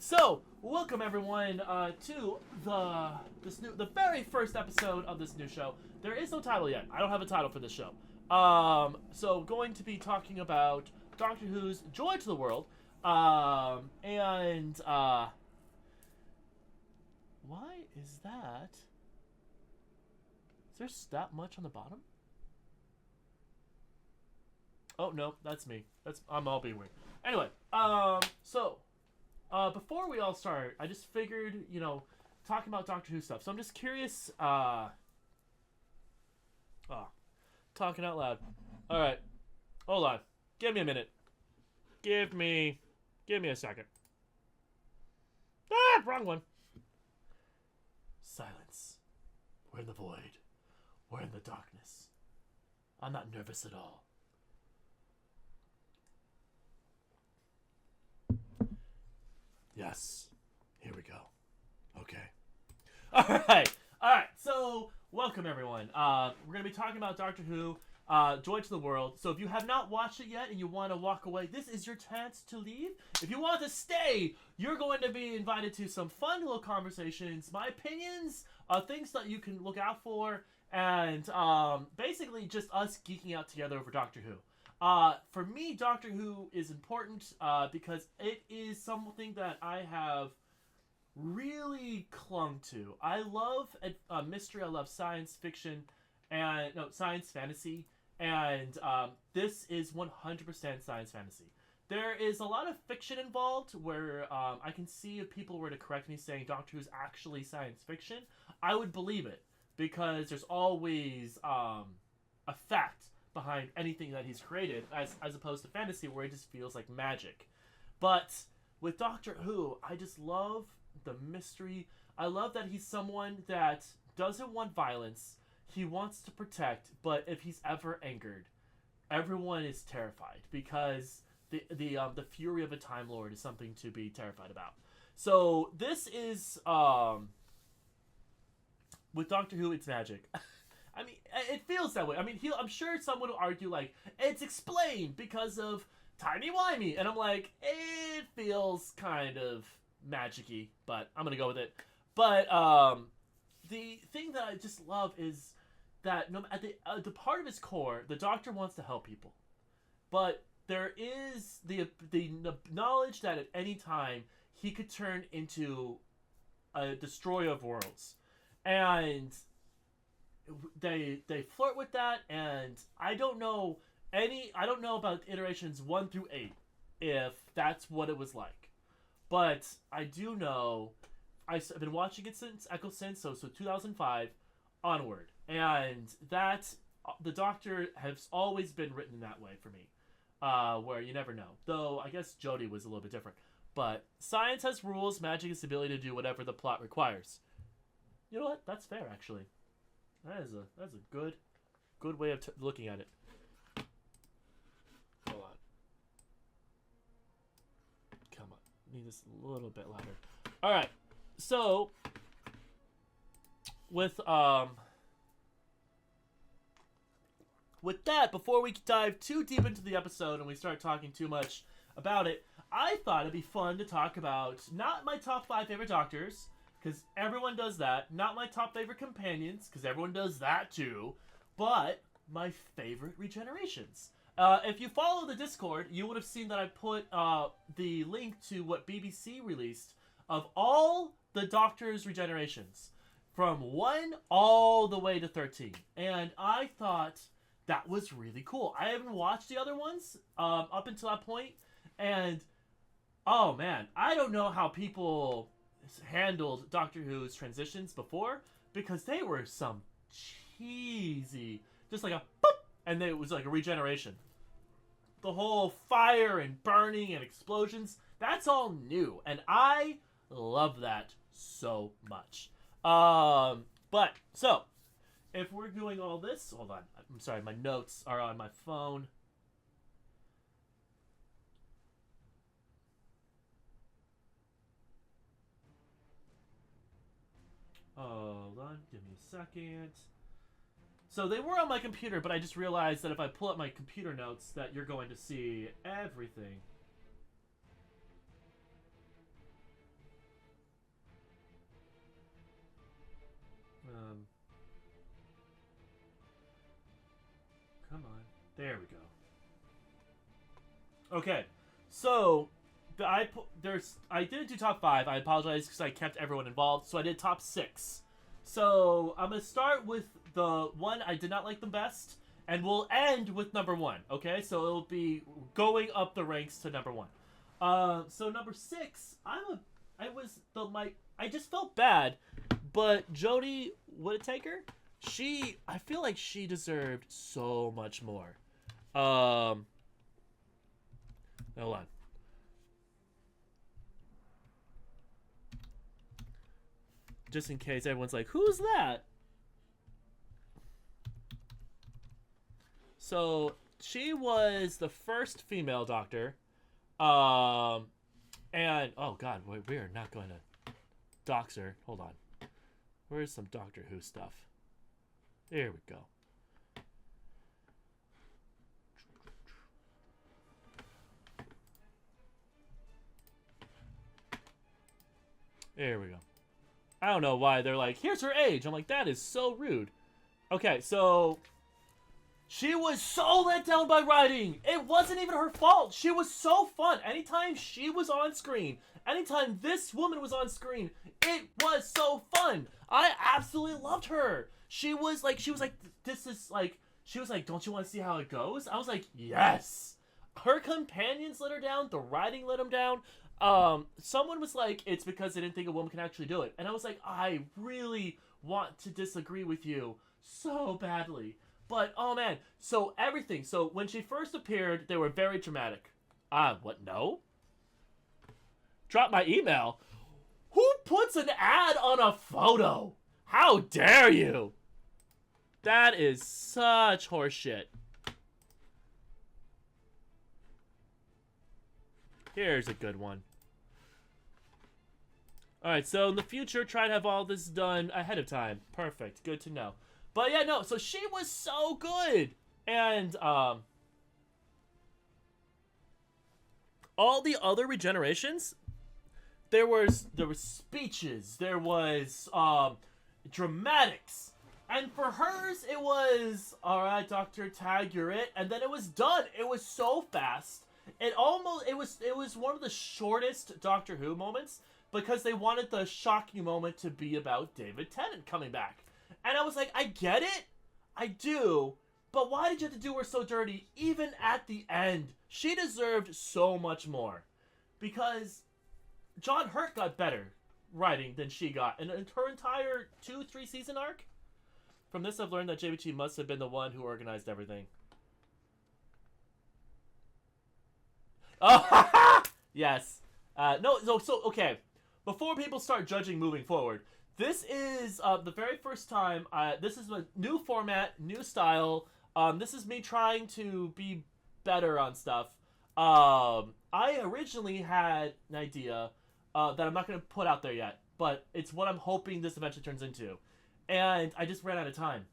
So, welcome everyone to the very first episode of this new show. There is no title yet. I don't have a title for this show. So going to be talking about Doctor Who's Joy to the World. And why is that? Is there that much on the bottom? Oh no, that's me. I'm all being weird. Anyway, before we all start, I just figured, talking about Doctor Who stuff. So I'm just curious, talking out loud. Alright. Hold on. Give me a minute. Give me a second. Ah, wrong one. Silence. We're in the void. We're in the darkness. I'm not nervous at all. Yes. Here we go. Okay. Alright. So, welcome everyone. We're going to be talking about Doctor Who, Joy to the World. So if you have not watched it yet and you want to walk away, this is your chance to leave. If you want to stay, you're going to be invited to some fun little conversations, my opinions, things that you can look out for, and basically just us geeking out together over Doctor Who. For me, Doctor Who is important because it is something that I have really clung to. I love mystery, I love science fiction, science fantasy, and this is 100% science fantasy. There is a lot of fiction involved where I can see if people were to correct me saying Doctor Who is actually science fiction, I would believe it, because there's always a fact behind anything that he's created, as opposed to fantasy where it just feels like magic. But with Doctor Who, I just love the mystery. I love that he's someone that doesn't want violence. He wants to protect, but if he's ever angered, everyone is terrified, because the fury of a Time Lord is something to be terrified about. So this is with Doctor Who, it's magic. I mean, it feels that way. I mean, I'm sure someone will argue, like, it's explained because of timey-wimey. And I'm like, it feels kind of magic-y, but I'm going to go with it. But the thing that I just love is that at the part of his core, the Doctor wants to help people. But there is the knowledge that at any time, he could turn into a destroyer of worlds. And they flirt with that, and I don't know about iterations 1 through 8 if that's what it was like, but I do know I've been watching it since Echo Sense, so 2005 onward, and that the Doctor has always been written in that way for me, where you never know. Though I guess Jodie was a little bit different, but science has rules, magic is the ability to do whatever the plot requires. You know what? That's fair, actually. That's a good way of looking at it. Hold on. Come on. Need this a little bit louder. Alright. So, with that, before we dive too deep into the episode and we start talking too much about it, I thought it'd be fun to talk about not my top 5 favorite Doctors, because everyone does that. Not my top favorite companions, because everyone does that too. But my favorite regenerations. If you follow the Discord, you would have seen that I put the link to what BBC released of all the Doctor's regenerations. From 1 all the way to 13. And I thought that was really cool. I haven't watched the other ones up until that point. And, oh man, I don't know how people handled Doctor Who's transitions before, because they were some cheesy, just like a boop, and then it was like a regeneration. The whole fire and burning and explosions, that's all new, and I love that so much. But so if we're doing all this, hold on, I'm sorry, my notes are on my phone. Hold on, give me a second. So they were on my computer, but I just realized that if I pull up my computer notes that you're going to see everything. There we go. Okay, so I didn't do top 5. I apologize because I kept everyone involved. So I did top 6. So I'm gonna start with the one I did not like the best, and we'll end with number 1. Okay, so it'll be going up the ranks to number 1. So number 6, I just felt bad, but Jodie Whittaker, I feel like she deserved so much more. Hold on. Just in case everyone's like, who's that? So she was the first female doctor. And oh god, we are not going to dox her. Hold on. Where's some Doctor Who stuff? There we go. There we go. I don't know why they're like, here's her age. I'm like, that is so rude. Okay, so she was so let down by writing. It wasn't even her fault. She was so fun. Anytime she was on screen, anytime this woman was on screen, it was so fun. I absolutely loved her. She was like, this is like, she was like, don't you want to see how it goes? I was like, yes. Her companions let her down. The writing let them down. Someone was like, it's because they didn't think a woman can actually do it. And I was like, I really want to disagree with you so badly. But, oh man, so everything. So when she first appeared, they were very dramatic. What, no? Drop my email? Who puts an ad on a photo? How dare you? That is such horseshit. Here's a good one. Alright, so in the future, try to have all this done ahead of time. Perfect. Good to know. But yeah, no, so she was so good. And, all the other regenerations, there was speeches, there was, dramatics. And for hers, it was, alright, Dr. Tag, you're it. And then it was done. It was so fast. It was one of the shortest Doctor Who moments because they wanted the shocking moment to be about David Tennant coming back. And I was like, I get it. I do. But why did you have to do her so dirty even at the end? She deserved so much more. Because John Hurt got better writing than she got. And her entire 2-3 season arc. From this, I've learned that JBT must have been the one who organized everything. Oh, yes. No, so, okay. Before people start judging moving forward, this is the very first time, this is a new format, new style. This is me trying to be better on stuff. I originally had an idea that I'm not going to put out there yet, but it's what I'm hoping this eventually turns into. And I just ran out of time.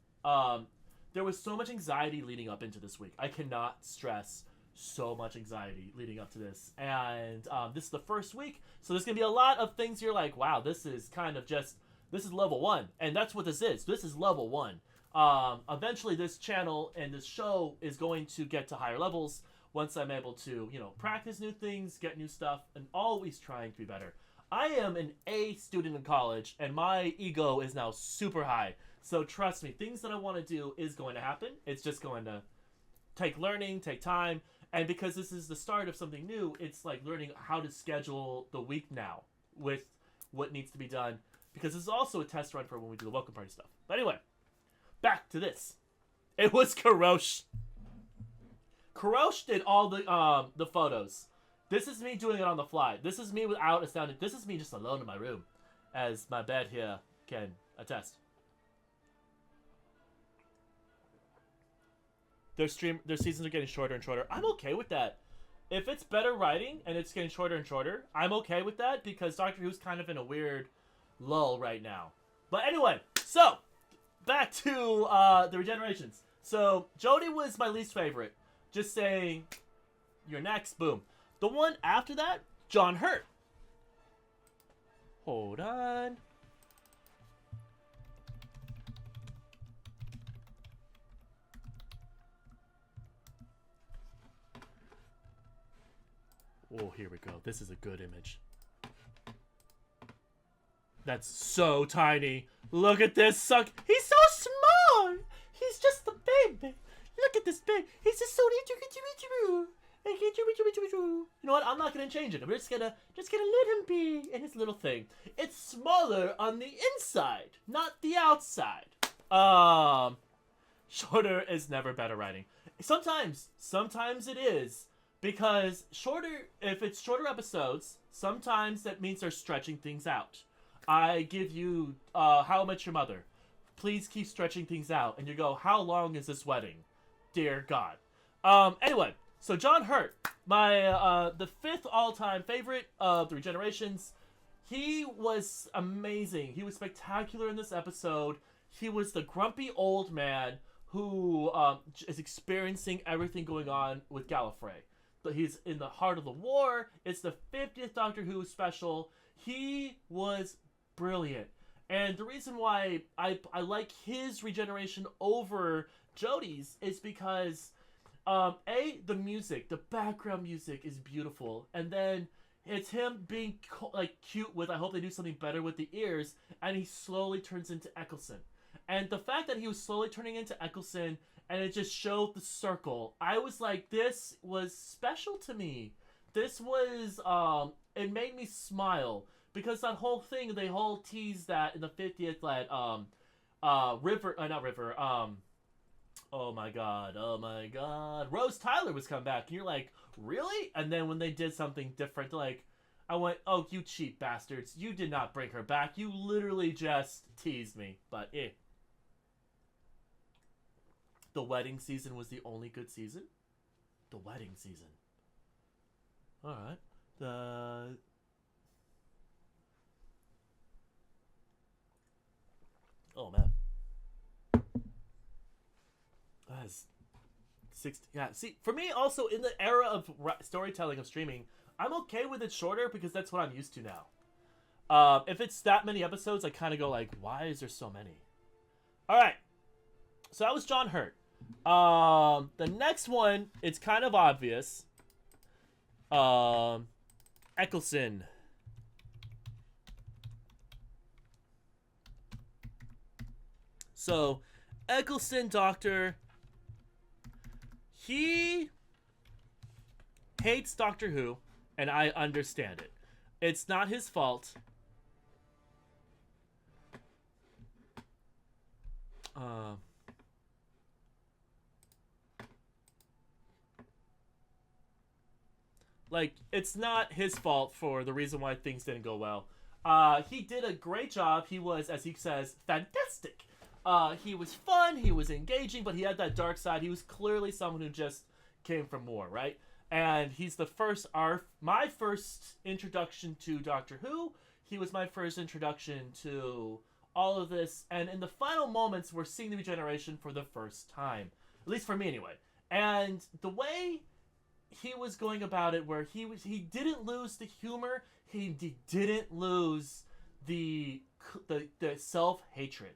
There was so much anxiety leading up into this week. I cannot stress so much anxiety leading up to this. And this is the first week, so there's going to be a lot of things you're like, wow, this is kind of just, this is level 1. And that's what this is. This is level 1. Eventually this channel and this show is going to get to higher levels once I'm able to, practice new things, get new stuff, and always trying to be better. I am an A student in college, and my ego is now super high. So trust me, things that I want to do is going to happen. It's just going to take learning, take time. And because this is the start of something new, it's like learning how to schedule the week now with what needs to be done. Because this is also a test run for when we do the welcome party stuff. But anyway, back to this. It was Karosh. Karosh did all the photos. This is me doing it on the fly. This is me without a sound. This is me just alone in my room, as my bed here can attest. Their seasons are getting shorter and shorter. I'm okay with that. If it's better writing and it's getting shorter and shorter, I'm okay with that because Doctor Who's kind of in a weird lull right now. But anyway, so back to the regenerations. So Jodie was my least favorite. Just saying, you're next. Boom. The one after that, John Hurt. Hold on. Oh, here we go. This is a good image. That's so tiny. Look at this suck. He's so small. He's just a baby. Look at this baby. He's just so little. You know what? I'm not gonna change it. I'm just gonna let him be in his little thing. It's smaller on the inside, not the outside. Shorter is never better writing. Sometimes it is, because if it's shorter episodes, sometimes that means they're stretching things out. I give you How I Met Your Mother. Please keep stretching things out. And you go, how long is this wedding? Dear God. Anyway, so John Hurt, my the 5th all-time favorite of the Regenerations. He was amazing. He was spectacular in this episode. He was the grumpy old man who is experiencing everything going on with Gallifrey. But he's in the heart of the war. It's the 50th Doctor Who special. He was brilliant. And the reason why I like his regeneration over Jodie's is because the music, the background music is beautiful, and then it's him being cute with, I hope they do something better with the ears, and he slowly turns into Eccleston. And the fact that he was slowly turning into Eccleston and it just showed the circle, I was like, this was special to me. This was it made me smile, because that whole thing, they whole teased that in the 50th that oh my god, Rose Tyler was coming back, and you're like, really? And then when they did something different, like, I went, oh, you cheap bastards, you did not bring her back, you literally just teased me. But the wedding season was the only good season. The wedding season. All right. Oh man. That's 60. Yeah. See, for me, also in the era of storytelling of streaming, I'm okay with it shorter because that's what I'm used to now. If it's that many episodes, I kind of go like, why is there so many? All right. So that was John Hurt. The next one, it's kind of obvious. Eccleston. So, Eccleston Doctor, he hates Doctor Who, and I understand it. It's not his fault. It's not his fault for the reason why things didn't go well. He did a great job. He was, as he says, fantastic. He was fun, he was engaging, but he had that dark side. He was clearly someone who just came from war, right? And he's my first introduction to Doctor Who. He was my first introduction to all of this. And in the final moments, we're seeing the regeneration for the first time. At least for me, anyway. And the way he was going about it, where he didn't lose the humor, he didn't lose the self-hatred.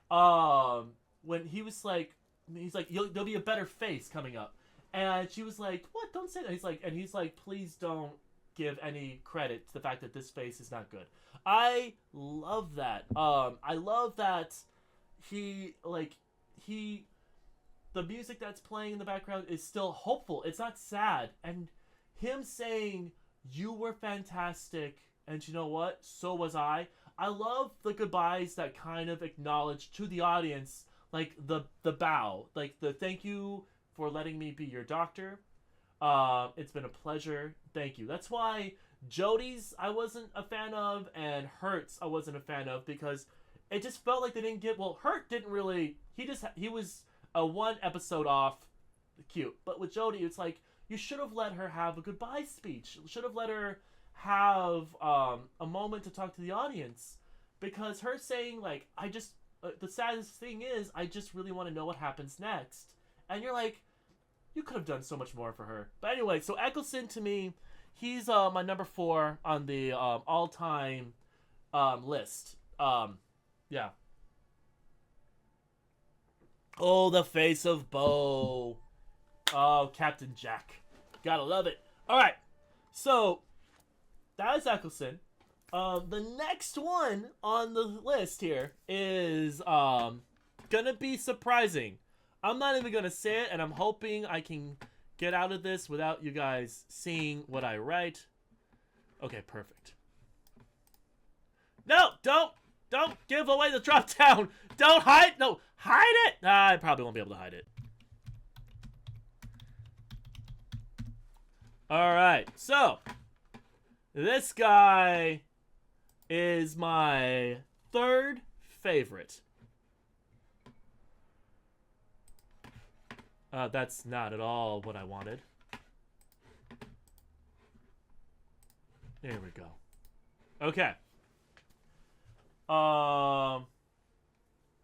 When he's like, there'll be a better face coming up, and she was like, what? Don't say that. He's like, please don't give any credit to the fact that this face is not good. I love that. I love that the music that's playing in the background is still hopeful. It's not sad. And him saying, you were fantastic, and you know what? So was I. I love the goodbyes that kind of acknowledge to the audience, like the bow, like the thank you for letting me be your doctor. It's been a pleasure. Thank you. That's why Jodie's I wasn't a fan of, and Hurt's I wasn't a fan of, because it just felt like they didn't get, Hurt didn't really, he was a one episode off cute. But with Jodie, it's like, you should have let her have a goodbye speech. You should have let her have a moment to talk to the audience, because her saying like, the saddest thing is I just really want to know what happens next, and you're like, you could have done so much more for her. But anyway, so Eccleston, to me, he's my number 4 on the all-time list. Yeah. Oh, the face of Bo. Oh, Captain Jack, gotta love it. All right. So that is Eccleston. The next one on the list here is gonna be surprising. I'm not even gonna say it, and I'm hoping I can get out of this without you guys seeing what I write. Okay, perfect. No, don't give away the drop down. Don't hide. No, hide it. I probably won't be able to hide it. All right, so this guy is my third favorite. That's not at all what I wanted. There we go. Okay. Oh,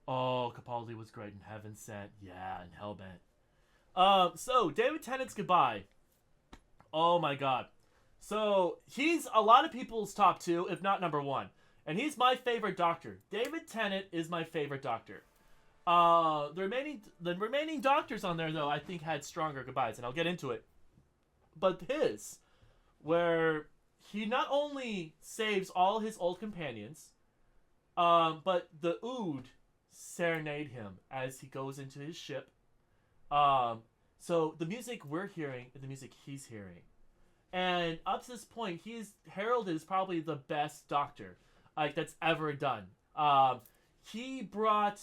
Capaldi was great in Heaven Sent. Yeah, and Hellbent. So David Tennant's goodbye. Oh my god. So he's a lot of people's top 2, if not number 1. And he's my favorite Doctor. David Tennant is my favorite Doctor. The remaining Doctors on there, though, I think had stronger goodbyes, and I'll get into it. But his, where he not only saves all his old companions, but the Ood serenade him as he goes into his ship. So the music we're hearing is the music he's hearing. And up to this point, he's heralded as probably the best Doctor that's ever done. He brought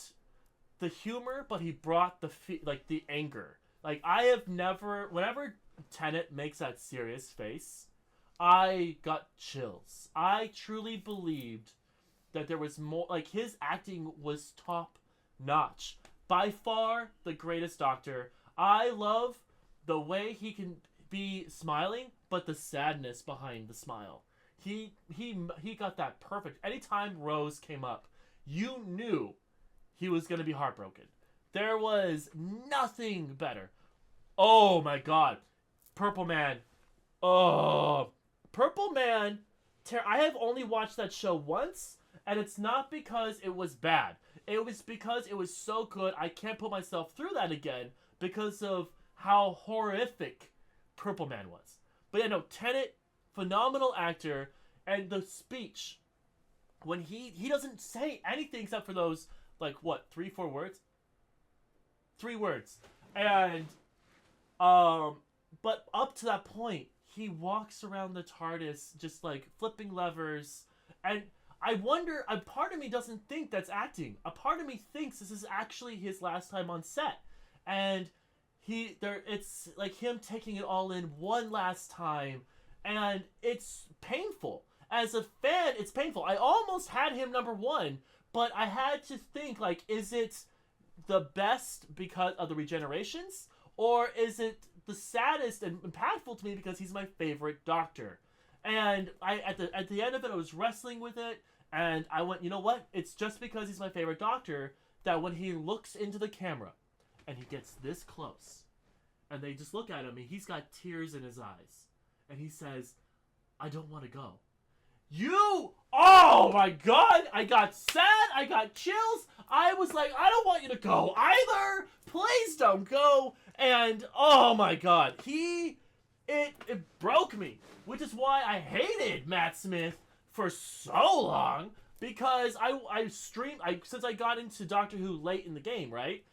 the humor, but he brought the anger. Like, I have never, whenever Tennant makes that serious face, I got chills. I truly believed that there was more, like, his acting was top notch. By far the greatest Doctor. I love the way he can be smiling, but the sadness behind the smile. He got that perfect. Anytime Rose came up, you knew he was going to be heartbroken. There was nothing better. Oh my god. Purple Man. Oh. Purple Man. I have only watched that show once, and it's not because it was bad. It was because it was so good, I can't put myself through that again because of how horrific Purple Man was. But yeah, no, Tennant, phenomenal actor, and the speech, when he doesn't say anything except for those, like, what, 3-4 words? 3 words. And, but up to that point, he walks around the TARDIS just, like, flipping levers, and I wonder, a part of me doesn't think that's acting. A part of me thinks this is actually his last time on set. And it's like him taking it all in one last time, and it's painful. As a fan, it's painful. I almost had him number 1, but I had to think, like, is it the best because of the regenerations, or is it the saddest and impactful to me because he's my favorite Doctor? And at the end of it, I was wrestling with it, and I went, you know what? It's just because he's my favorite Doctor that when he looks into the camera and he gets this close, and they just look at him, and he's got tears in his eyes, and he says, I don't want to go. Oh my god, I got sad, I got chills, I was like, I don't want you to go either, please don't go, and oh my god, it broke me, which is why I hated Matt Smith for so long, because since I got into Doctor Who late in the game, right,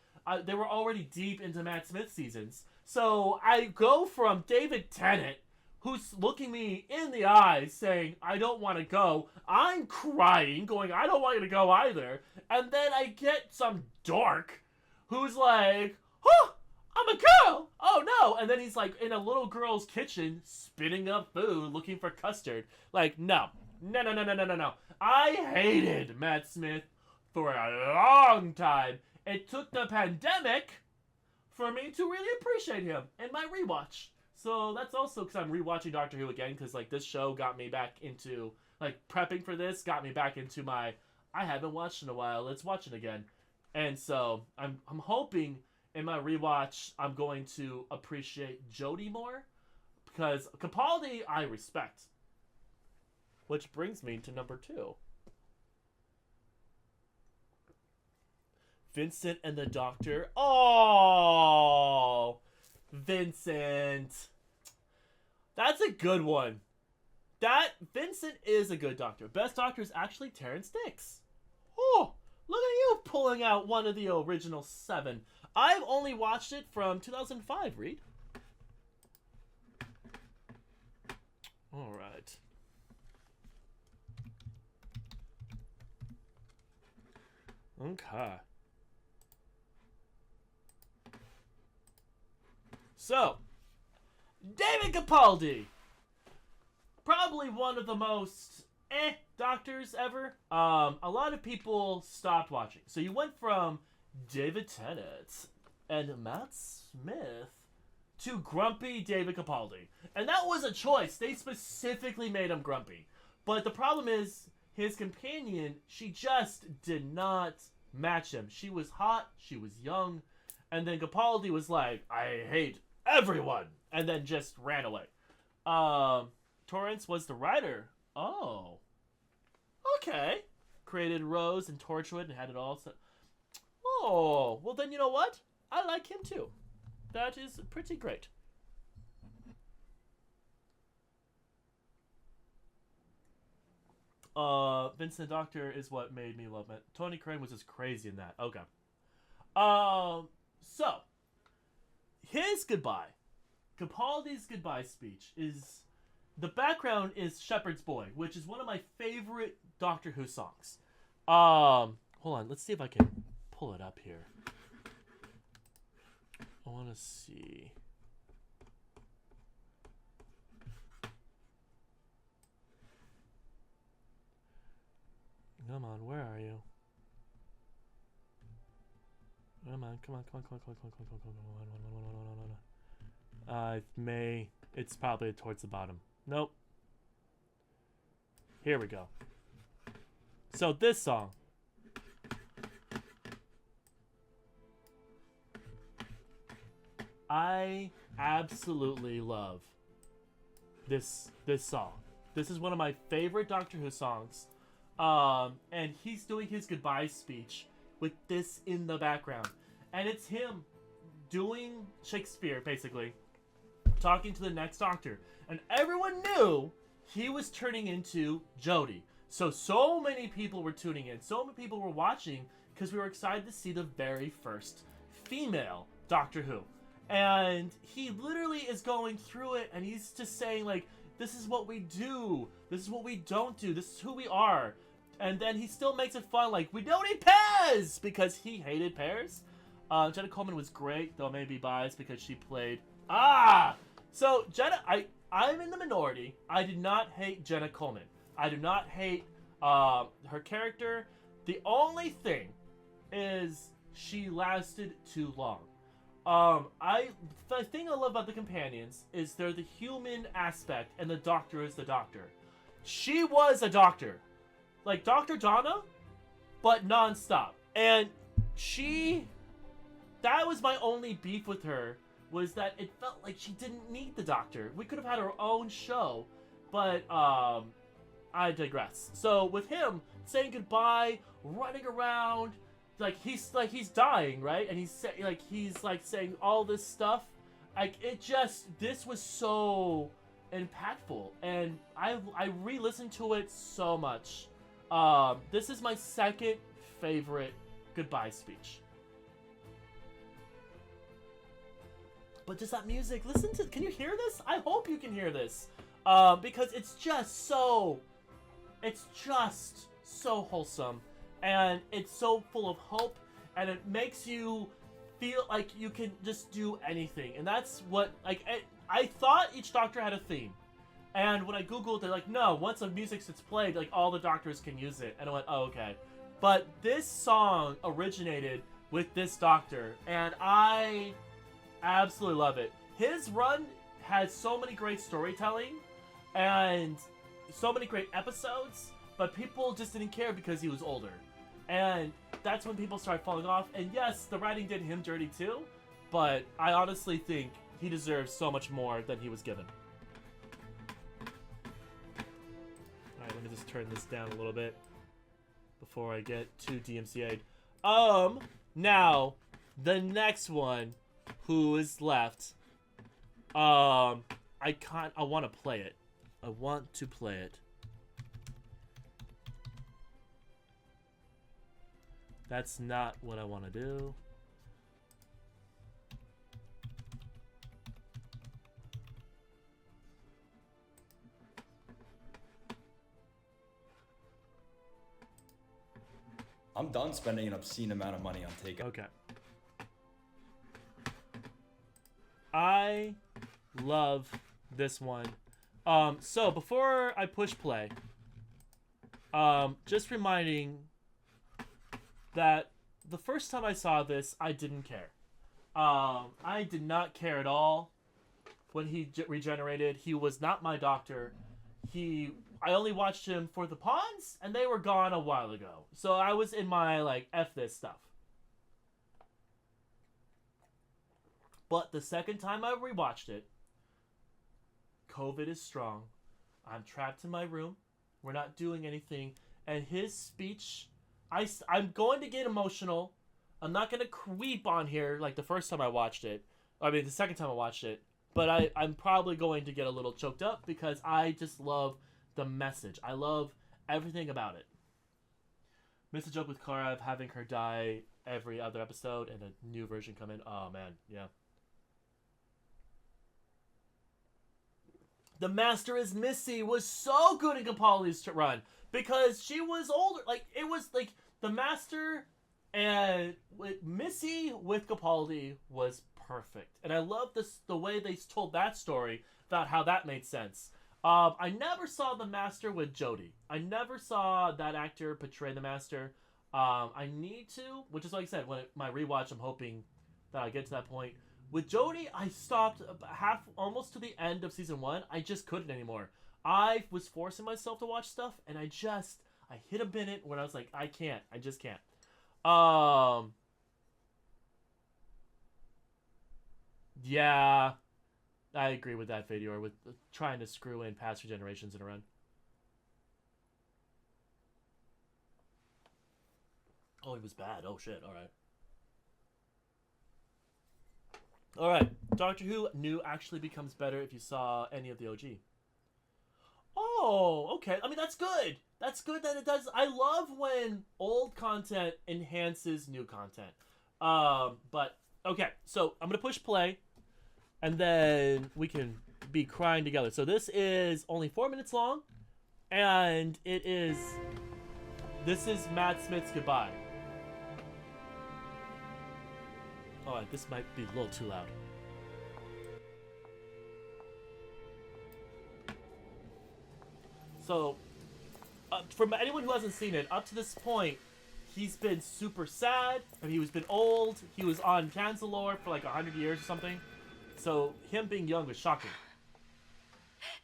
they were already deep into Matt Smith seasons, so I go from David Tennant, who's looking me in the eyes saying, I don't want to go. I'm crying, going, I don't want you to go either. And then I get some dork who's like, oh, I'm a girl. Oh, no. And then he's like in a little girl's kitchen spitting up food, looking for custard. Like, no. No. I hated Matt Smith for a long time. It took the pandemic for me to really appreciate him in my rewatch. So that's also because I'm rewatching Doctor Who again, because like this show got me back into, like, prepping for this got me back into my, I haven't watched in a while, let's watch it again. And so I'm hoping in my rewatch I'm going to appreciate Jodie more, because Capaldi I respect. Which brings me to number 2. Vincent and the Doctor. Oh, Vincent. That's a good one. That Vincent is a good doctor. Best doctor is actually Terrence Dicks. Oh, look at you pulling out one of the original 7. I've only watched it from 2005, Reed. All right. Okay. So, David Capaldi. Probably one of the most doctors ever. A lot of people stopped watching. So you went from David Tennant and Matt Smith to grumpy David Capaldi. And that was a choice. They specifically made him grumpy. But the problem is, his companion, she just did not match him. She was hot, she was young, and then Capaldi was like, I hate everyone, and then just ran away. Torrance was the writer. Oh. Okay. Created Rose and Torchwood and had it all set. Oh, well then you know what? I like him too. That is pretty great. Vincent Doctor is what made me love it. Tony Crane was just crazy in that. Okay. So his goodbye, Capaldi's goodbye speech is the background is Shepherd's Boy, which is one of my favorite Doctor Who songs. Hold on, let's see if I can pull it up here. I want to see. Come on, where are you? Come on, come on, come on, come on, come on, come on, come on, come on, come on. It's probably towards the bottom. Nope. Here we go. So this song. I absolutely love this song. This is one of my favorite Doctor Who songs. And he's doing his goodbye speech with this in the background. And it's him doing Shakespeare, basically, talking to the next Doctor. And everyone knew he was turning into Jodie. So many people were tuning in. So many people were watching because we were excited to see the very first female Doctor Who. And he literally is going through it and he's just saying, like, this is what we do. This is what we don't do. This is who we are. And then he still makes it fun, like, we don't eat pears! Because he hated pears. Jenna Coleman was great, though I may be biased because she played... So, Jenna, I'm in the minority. I did not hate Jenna Coleman. I do not hate her character. The only thing is she lasted too long. The thing I love about the companions is they're the human aspect and the Doctor is the Doctor. She was a Doctor. Like Dr. Donna, but non-stop. And that was my only beef with her, was that it felt like she didn't need the Doctor. We could have had our own show, but I digress. So with him saying goodbye, running around, he's dying, right? And he's saying all this stuff. This was so impactful, and I re-listened to it so much. This is my second favorite goodbye speech. But just that music, can you hear this? I hope you can hear this. Because it's just so wholesome. And it's so full of hope. And it makes you feel like you can just do anything. And that's what, I thought each Doctor had a theme. And when I Googled, they're like, no, once the music gets played, all the Doctors can use it. And I went, oh, okay. But this song originated with this Doctor, and I absolutely love it. His run has so many great storytelling, and so many great episodes, but people just didn't care because he was older. And that's when people started falling off. And yes, the writing did him dirty too, but I honestly think he deserves so much more than he was given. Alright, let me just turn this down a little bit before I get too DMCA'd. Now, the next one who is left, I I want to play it. I want to play it. That's not what I want to do. I'm done spending an obscene amount of money on takeout. Okay. I love this one. So before I push play, just reminding that the first time I saw this, I didn't care. I did not care at all when he regenerated. He was not my doctor. I only watched him for the pawns, and they were gone a while ago. So I was in my, like, F this stuff. But the second time I rewatched it, COVID is strong. I'm trapped in my room. We're not doing anything. And his speech, I'm going to get emotional. I'm not going to weep on here like the first time I watched it. I mean, the second time I watched it. But I'm probably going to get a little choked up because I just love the message. I love everything about it. Missed a joke with Kara of having her die every other episode and a new version come in. Oh, man. Yeah. The Master is Missy was so good in Capaldi's run because she was older. Like, it was like the Master and with Missy with Capaldi was perfect. And I love the way they told that story about how that made sense. I never saw the Master with Jodie. I never saw that actor portray the Master. I need to, which is like I said, when my rewatch, I'm hoping that I get to that point. With Jodie, I stopped almost to the end of season 1. I just couldn't anymore. I was forcing myself to watch stuff, and I hit a minute when I was like, I can't. I just can't. Yeah, I agree with that, Fadior, with trying to screw in past regenerations in a run. Oh, he was bad. Oh, shit. All right. Alright, Doctor Who new actually becomes better if you saw any of the OG. Oh, okay. I mean, that's good. That's good that it does. I love when old content enhances new content. But, okay. So, I'm going to push play. And then we can be crying together. So, this is only 4 minutes long. And this is Matt Smith's goodbye. Oh, this might be a little too loud. So, for anyone who hasn't seen it, up to this point, he's been super sad. I mean, he's been old. He was on Cancelor for like 100 years or something. So, him being young was shocking.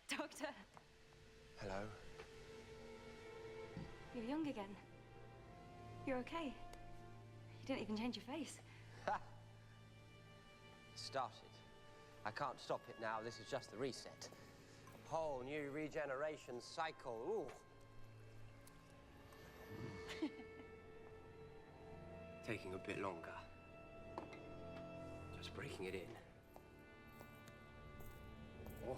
Doctor. Hello. You're young again. You're okay. You didn't even change your face. Started. I can't stop it now. This is just the reset. Whole new regeneration cycle. Ooh. Taking a bit longer. Just breaking it in. Oh.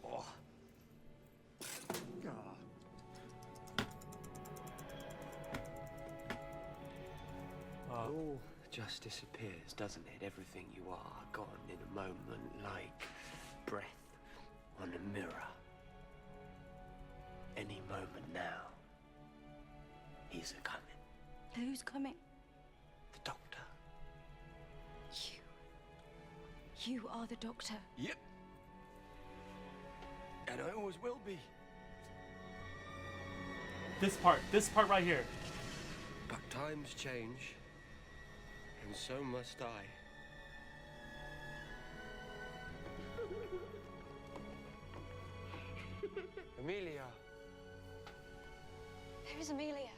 Oh. Oh. Just disappears, doesn't it? Everything you are gone in a moment, like breath on a mirror. Any moment now, he's a-coming. Who's coming? The Doctor. You are the Doctor. Yep. And I always will be. This part right here. But times change. And so must I. Amelia. Who's Amelia?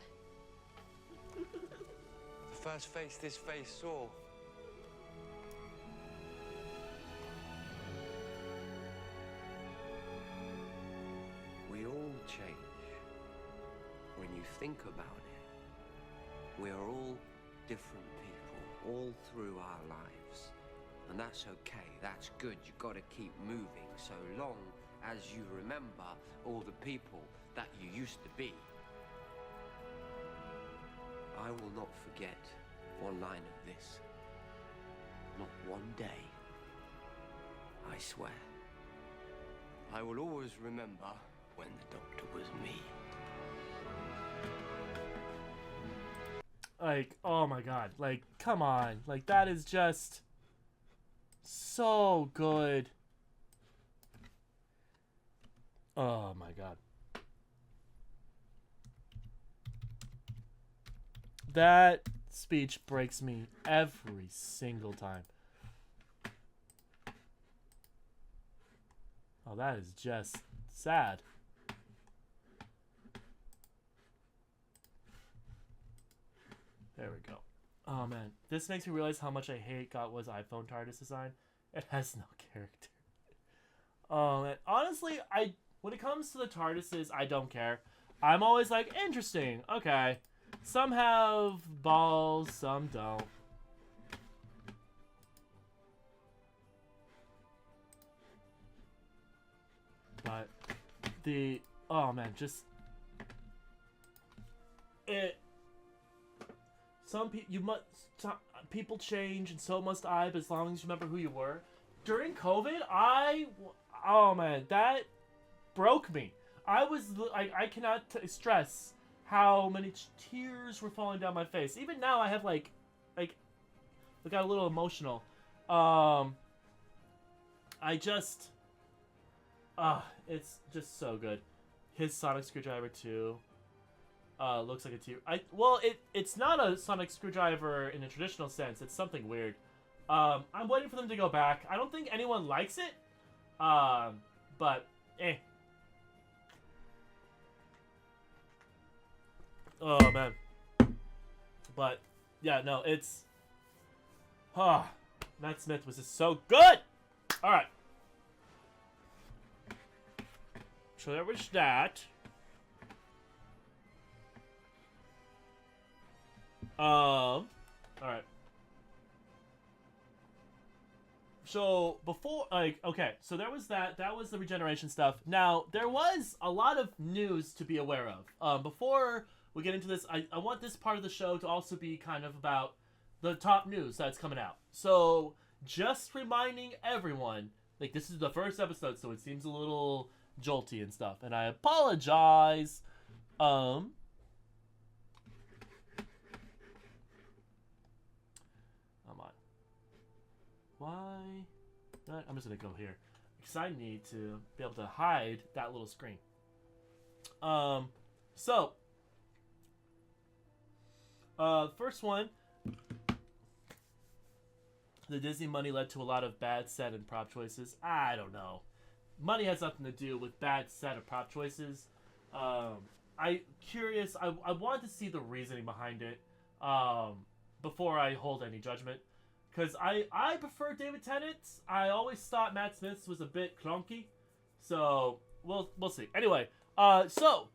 The first face this face saw. We all change. When you think about it, we are all different people all through our lives. And that's okay, that's good. You gotta keep moving so long as you remember all the people that you used to be. I will not forget one line of this. Not one day. I swear. I will always remember when the doctor was me. Like, oh my god. Like, come on. Like, that is just so good. Oh my god. That speech breaks me every single time. Oh, that is just sad. There we go. Oh man, this makes me realize how much I hate Got.Wa's iPhone TARDIS design. It has no character. Oh man, honestly, when it comes to the TARDISes, I don't care. I'm always like, interesting, okay. Some have balls, some don't. But oh man, just people change and so must I, but as long as you remember who you were. During COVID, oh man, that broke me. I cannot stress how many tears were falling down my face. Even now, I have I got a little emotional. It's just so good. His sonic screwdriver too. Looks like a tear. It's not a sonic screwdriver in a traditional sense. It's something weird. I'm waiting for them to go back. I don't think anyone likes it. But eh. Oh man. But yeah, no, it's Matt Smith was just so good. All right. So there was that. All right. So before, okay, so there was that. That was the regeneration stuff. Now there was a lot of news to be aware of. Before we get into this, I want this part of the show to also be kind of about the top news that's coming out. So just reminding everyone, like, this is the first episode, so it seems a little jolty and stuff, and I apologize. Come on. Why? I'm just gonna go here because I need to be able to hide that little screen. So first one, the Disney money led to a lot of bad set and prop choices. I don't know. Money has nothing to do with bad set of prop choices. I wanted to see the reasoning behind it before I hold any judgment. Because I prefer David Tennant's. I always thought Matt Smith's was a bit clunky. So, we'll see. Anyway, so,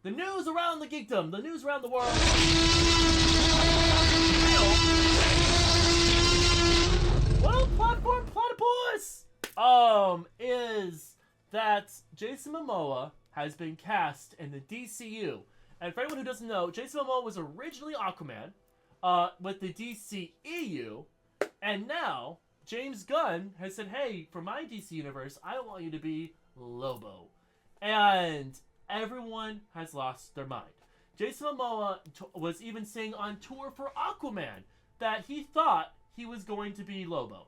the news around the geekdom, the news around the world. Well, platform platypus! Is that Jason Momoa has been cast in the DCU. And for anyone who doesn't know, Jason Momoa was originally Aquaman with the DCEU. And now, James Gunn has said, hey, for my DC universe, I want you to be Lobo. And everyone has lost their mind. Jason Momoa was even saying on tour for Aquaman that he thought he was going to be Lobo.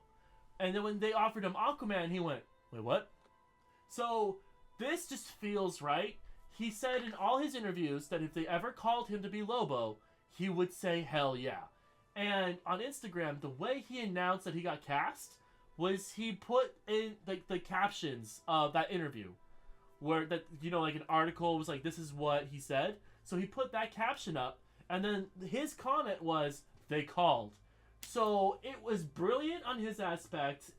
And then when they offered him Aquaman, he went, wait, what? So, this just feels right. He said in all his interviews that if they ever called him to be Lobo, he would say hell yeah. And on Instagram, the way he announced that he got cast was he put in the captions of that interview. Where that, like an article was like, this is what he said. So he put that caption up, and then his comment was, they called. So it was brilliant on his aspect,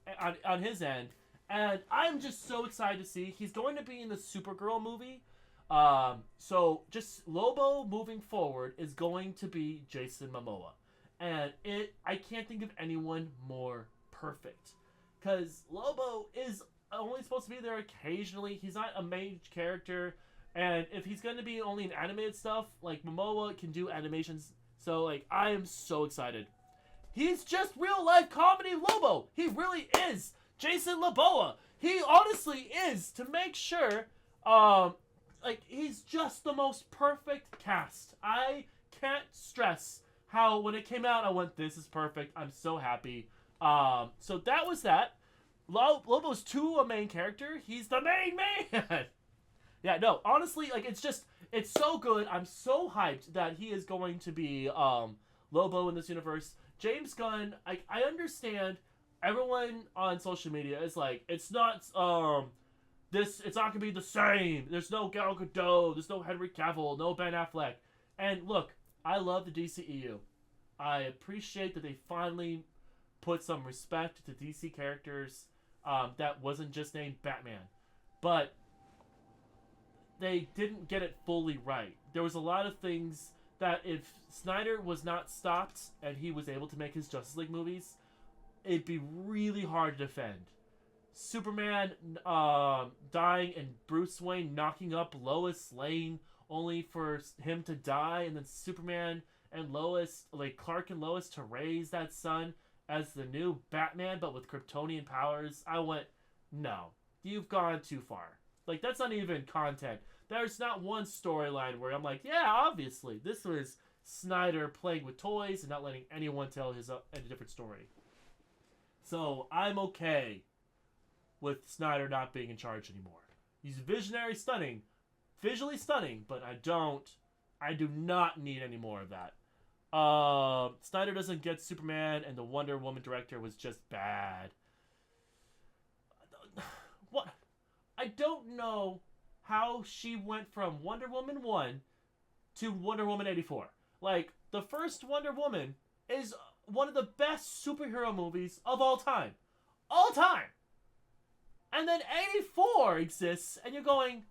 on his end, and I'm just so excited to see. He's going to be in the Supergirl movie. So just Lobo moving forward is going to be Jason Momoa. And I can't think of anyone more perfect. because Lobo is only supposed to be there occasionally. He's not a main character, and if he's going to be only in animated stuff, like Momoa can do animations. So like I am so excited. He's just real life comedy Lobo. He really is Jason Loboa. He honestly is, to make sure. Like he's just the most perfect cast. I can't stress how when it came out I went, this is perfect. I'm so happy. So that was that. Lobo's a main character. He's the main man. Yeah, no, honestly, like it's so good. I'm so hyped that he is going to be Lobo in this universe. James Gunn, I understand everyone on social media is like, it's not it's not gonna be the same. There's no Gal Gadot, there's no Henry Cavill, no Ben Affleck. And look, I love the DCEU. I appreciate that they finally put some respect to DC characters that wasn't just named Batman. But they didn't get it fully right. There was a lot of things that if Snyder was not stopped and he was able to make his Justice League movies, it'd be really hard to defend. Superman dying and Bruce Wayne knocking up Lois Lane only for him to die, and then Superman and Lois, like Clark and Lois, to raise that son as the new Batman but with Kryptonian powers. I went, no, you've gone too far. Like, that's not even content. There's not one storyline where I'm like, yeah, obviously, this was Snyder playing with toys and not letting anyone tell a different story. So, I'm okay with Snyder not being in charge anymore. He's visually stunning, but I do not need any more of that. Snyder doesn't get Superman, and the Wonder Woman director was just bad. What? I don't know how she went from Wonder Woman 1 to Wonder Woman 84. Like, the first Wonder Woman is one of the best superhero movies of all time. All time! And then 84 exists, and you're going,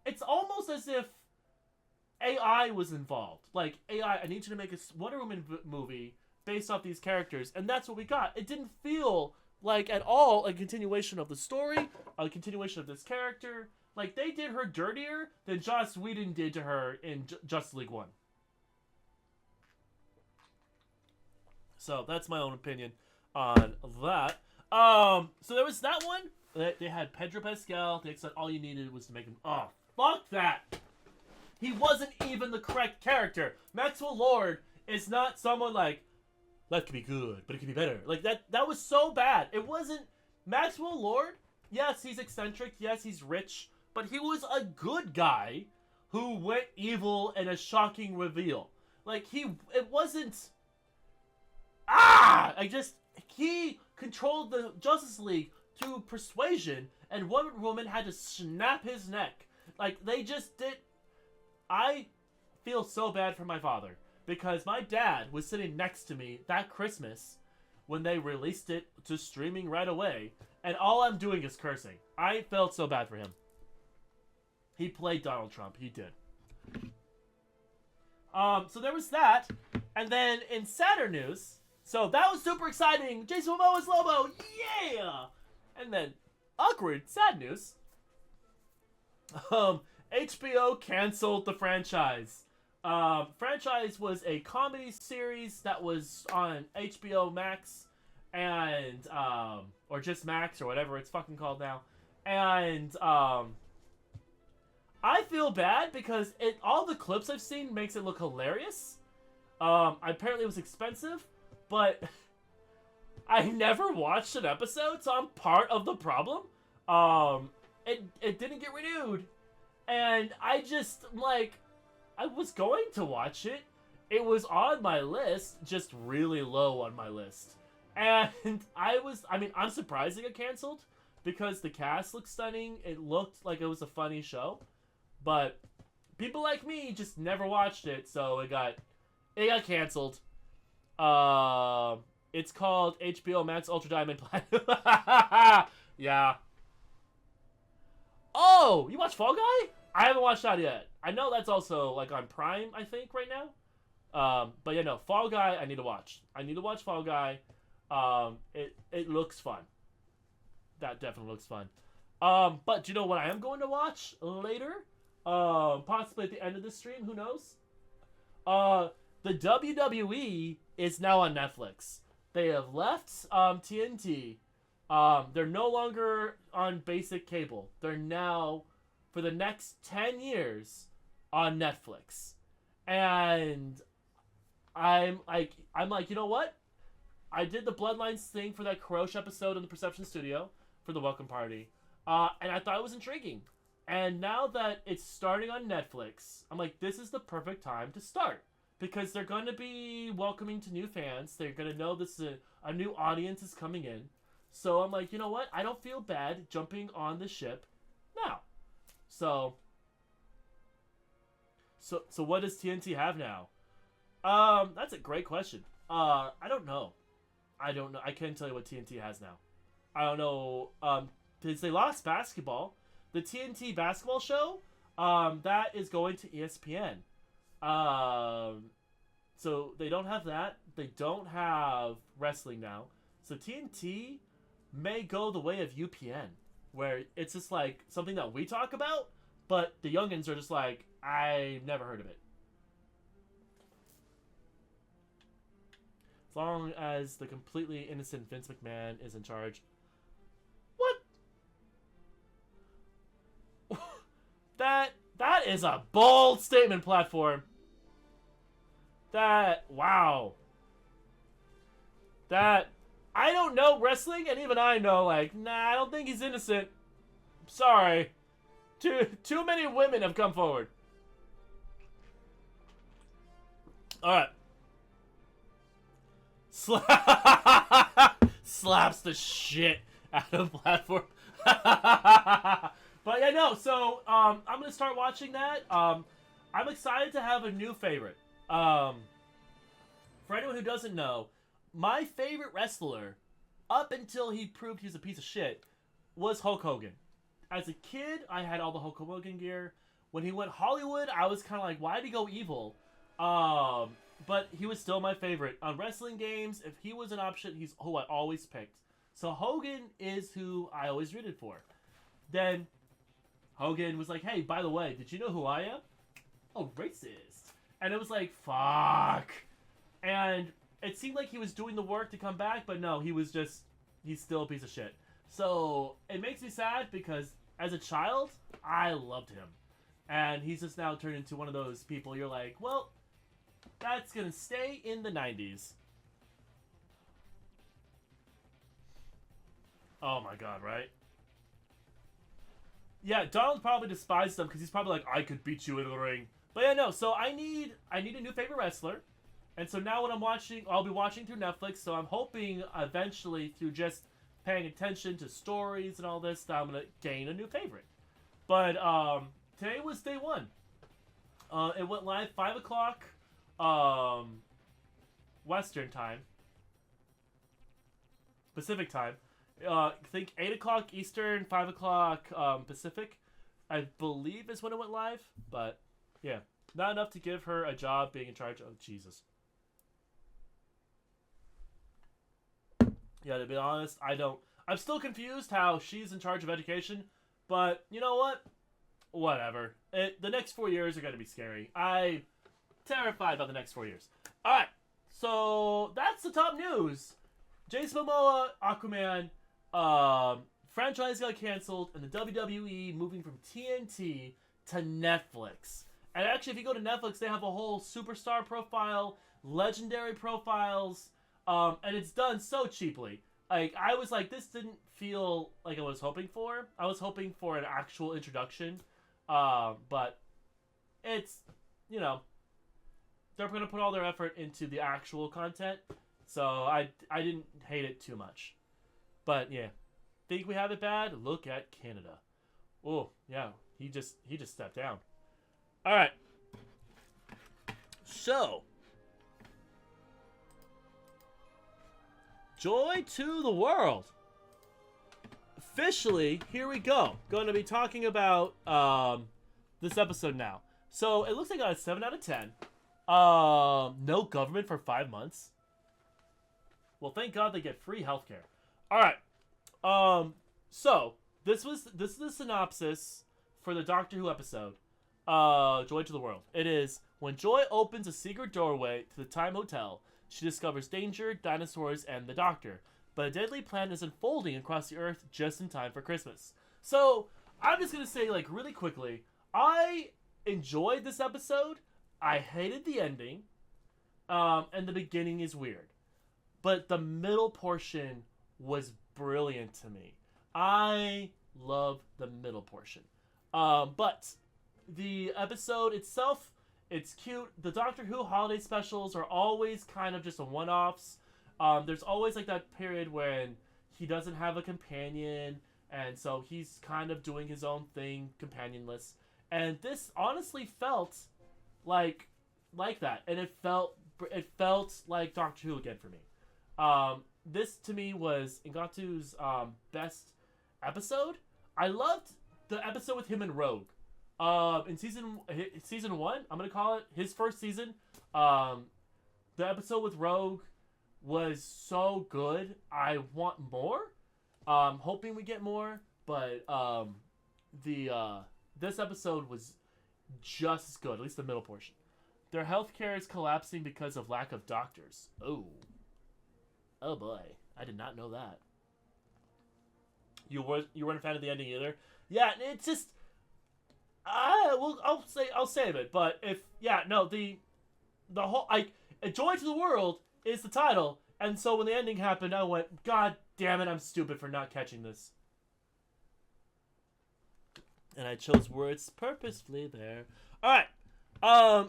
it's almost as if AI was involved. Like, AI, I need you to make a Wonder Woman movie based off these characters, and that's what we got. It didn't feel like at all a continuation of the story, a continuation of this character. Like, they did her dirtier than Joss Whedon did to her in Justice League 1. So that's my own opinion on that. So there was that one. They had Pedro Pascal. They said all you needed was to make him. Oh, fuck that! He wasn't even the correct character. Maxwell Lord is not someone like, that could be good, but it could be better. Like, that was so bad. It wasn't Maxwell Lord. Yes, he's eccentric. Yes, he's rich. But he was a good guy who went evil in a shocking reveal. Like, it wasn't... He controlled the Justice League through persuasion, and Wonder Woman had to snap his neck. Like, they just did... I feel so bad for my father, because my dad was sitting next to me that Christmas when they released it to streaming right away, and all I'm doing is cursing. I felt so bad for him. He played Donald Trump. He did. So there was that, and then in sadder news, so that was super exciting. Jason Momoa's Lobo, yeah! And then awkward, sad news. HBO canceled the franchise. Franchise was a comedy series that was on HBO Max and or just Max or whatever it's fucking called now. And I feel bad because all the clips I've seen makes it look hilarious. Apparently it was expensive, but I never watched an episode, so I'm part of the problem. It didn't get renewed. And I just, like, I was going to watch it. It was on my list, just really low on my list. And I'm surprised it got canceled because the cast looked stunning. It looked like it was a funny show. But people like me just never watched it, so it got canceled. It's called HBO Max Ultra Diamond Platinum. Yeah. Oh, you watch Fall Guy? I haven't watched that yet. I know that's also like on Prime, I think, right now. But yeah, no, Fall Guy I need to watch. I need to watch Fall Guy. It looks fun. That definitely looks fun. But do you know what I am going to watch later? Possibly at the end of the stream. Who knows? The WWE is now on Netflix. They have left TNT. They're no longer on basic cable. They're now, for the next 10 years, on Netflix. And I'm like, you know what? I did the Bloodlines thing for that Karosh episode in the Perception Studio for the Welcome Party. And I thought it was intriguing. And now that it's starting on Netflix, I'm like, this is the perfect time to start. Because they're going to be welcoming to new fans. They're going to know this is a new audience is coming in. So I'm like, you know what? I don't feel bad jumping on the ship now. So what does TNT have now? That's a great question. I don't know. I can't tell you what TNT has now. I don't know. Because they lost basketball. The TNT basketball show, that is going to ESPN. So they don't have that. They don't have wrestling now. So TNT may go the way of UPN, where it's just like something that we talk about, but the youngins are just like, I've never heard of it. As long as the completely innocent Vince McMahon is in charge. What? That is a bold statement, Platform. Wow. I don't know wrestling, and even I know, like, nah, I don't think he's innocent. Sorry. Too many women have come forward. Alright. Slaps the shit out of Platform. But yeah, no, so, I'm gonna start watching that. I'm excited to have a new favorite. For anyone who doesn't know, my favorite wrestler, up until he proved he was a piece of shit, was Hulk Hogan. As a kid, I had all the Hulk Hogan gear. When he went Hollywood, I was kind of like, why did he go evil? But he was still my favorite. On wrestling games, if he was an option, he's who I always picked. So Hogan is who I always rooted for. Then Hogan was like, hey, by the way, did you know who I am? Oh, racist. And it was like, fuck. And it seemed like he was doing the work to come back, but no, he's still a piece of shit. So it makes me sad because as a child, I loved him. And he's just now turned into one of those people you're like, well, that's going to stay in the 90s. Oh my god, right? Yeah, Donald probably despised him because he's probably like, I could beat you in the ring. But yeah, no, so I need a new favorite wrestler. And so now when I'm watching, I'll be watching through Netflix, so I'm hoping eventually through just paying attention to stories and all this that I'm going to gain a new favorite. But today was day one. It went live 5 o'clock Western time. Pacific time. I think 8 o'clock Eastern, 5 o'clock Pacific, I believe is when it went live. But yeah, not enough to give her a job being in charge of Jesus. Yeah, to be honest, I'm still confused how she's in charge of education, but you know what? Whatever. The next 4 years are going to be scary. I'm terrified about the next 4 years. Alright, so that's the top news. Jason Momoa, Aquaman, franchise got canceled, and the WWE moving from TNT to Netflix. And actually, if you go to Netflix, they have a whole superstar profile, legendary profiles, and it's done so cheaply. Like, I was like, this didn't feel like I was hoping for. I was hoping for an actual introduction, but it's, you know, they're going to put all their effort into the actual content, so I didn't hate it too much. But yeah, think we have it bad? Look at Canada. Oh yeah, he just stepped down. All right. So, joy to the world. Officially, here we go. Going to be talking about this episode now. So it looks like I got a 7 out of 10. No government for 5 months. Well, thank God they get free healthcare. All right. So this is the synopsis for the Doctor Who episode. Joy to the World. It is when Joy opens a secret doorway to the Time Hotel, she discovers danger, dinosaurs, and the Doctor. But a deadly plan is unfolding across the Earth just in time for Christmas. So I'm just gonna say, like, really quickly, I enjoyed this episode. I hated the ending, and the beginning is weird, but the middle portion was brilliant to me. I love the middle portion. But the episode itself, it's cute. The Doctor Who holiday specials are always kind of just a one-offs. There's always like that period when he doesn't have a companion, and so he's kind of doing his own thing, companionless. And this honestly felt like that, and it felt like Doctor Who again for me. This to me was Ngatu's best episode. I loved the episode with him and Rogue. In season 1, I'm gonna call it his first season. The episode with Rogue was so good. I want more. Hoping we get more, but this episode was just as good, at least the middle portion. Their healthcare is collapsing because of lack of doctors. Oh boy, I did not know that. You weren't a fan of the ending either? Yeah, it's just I'll save it. But the whole Joy to the World is the title, and so when the ending happened, I went, God damn it, I'm stupid for not catching this. And I chose words purposefully there. All right.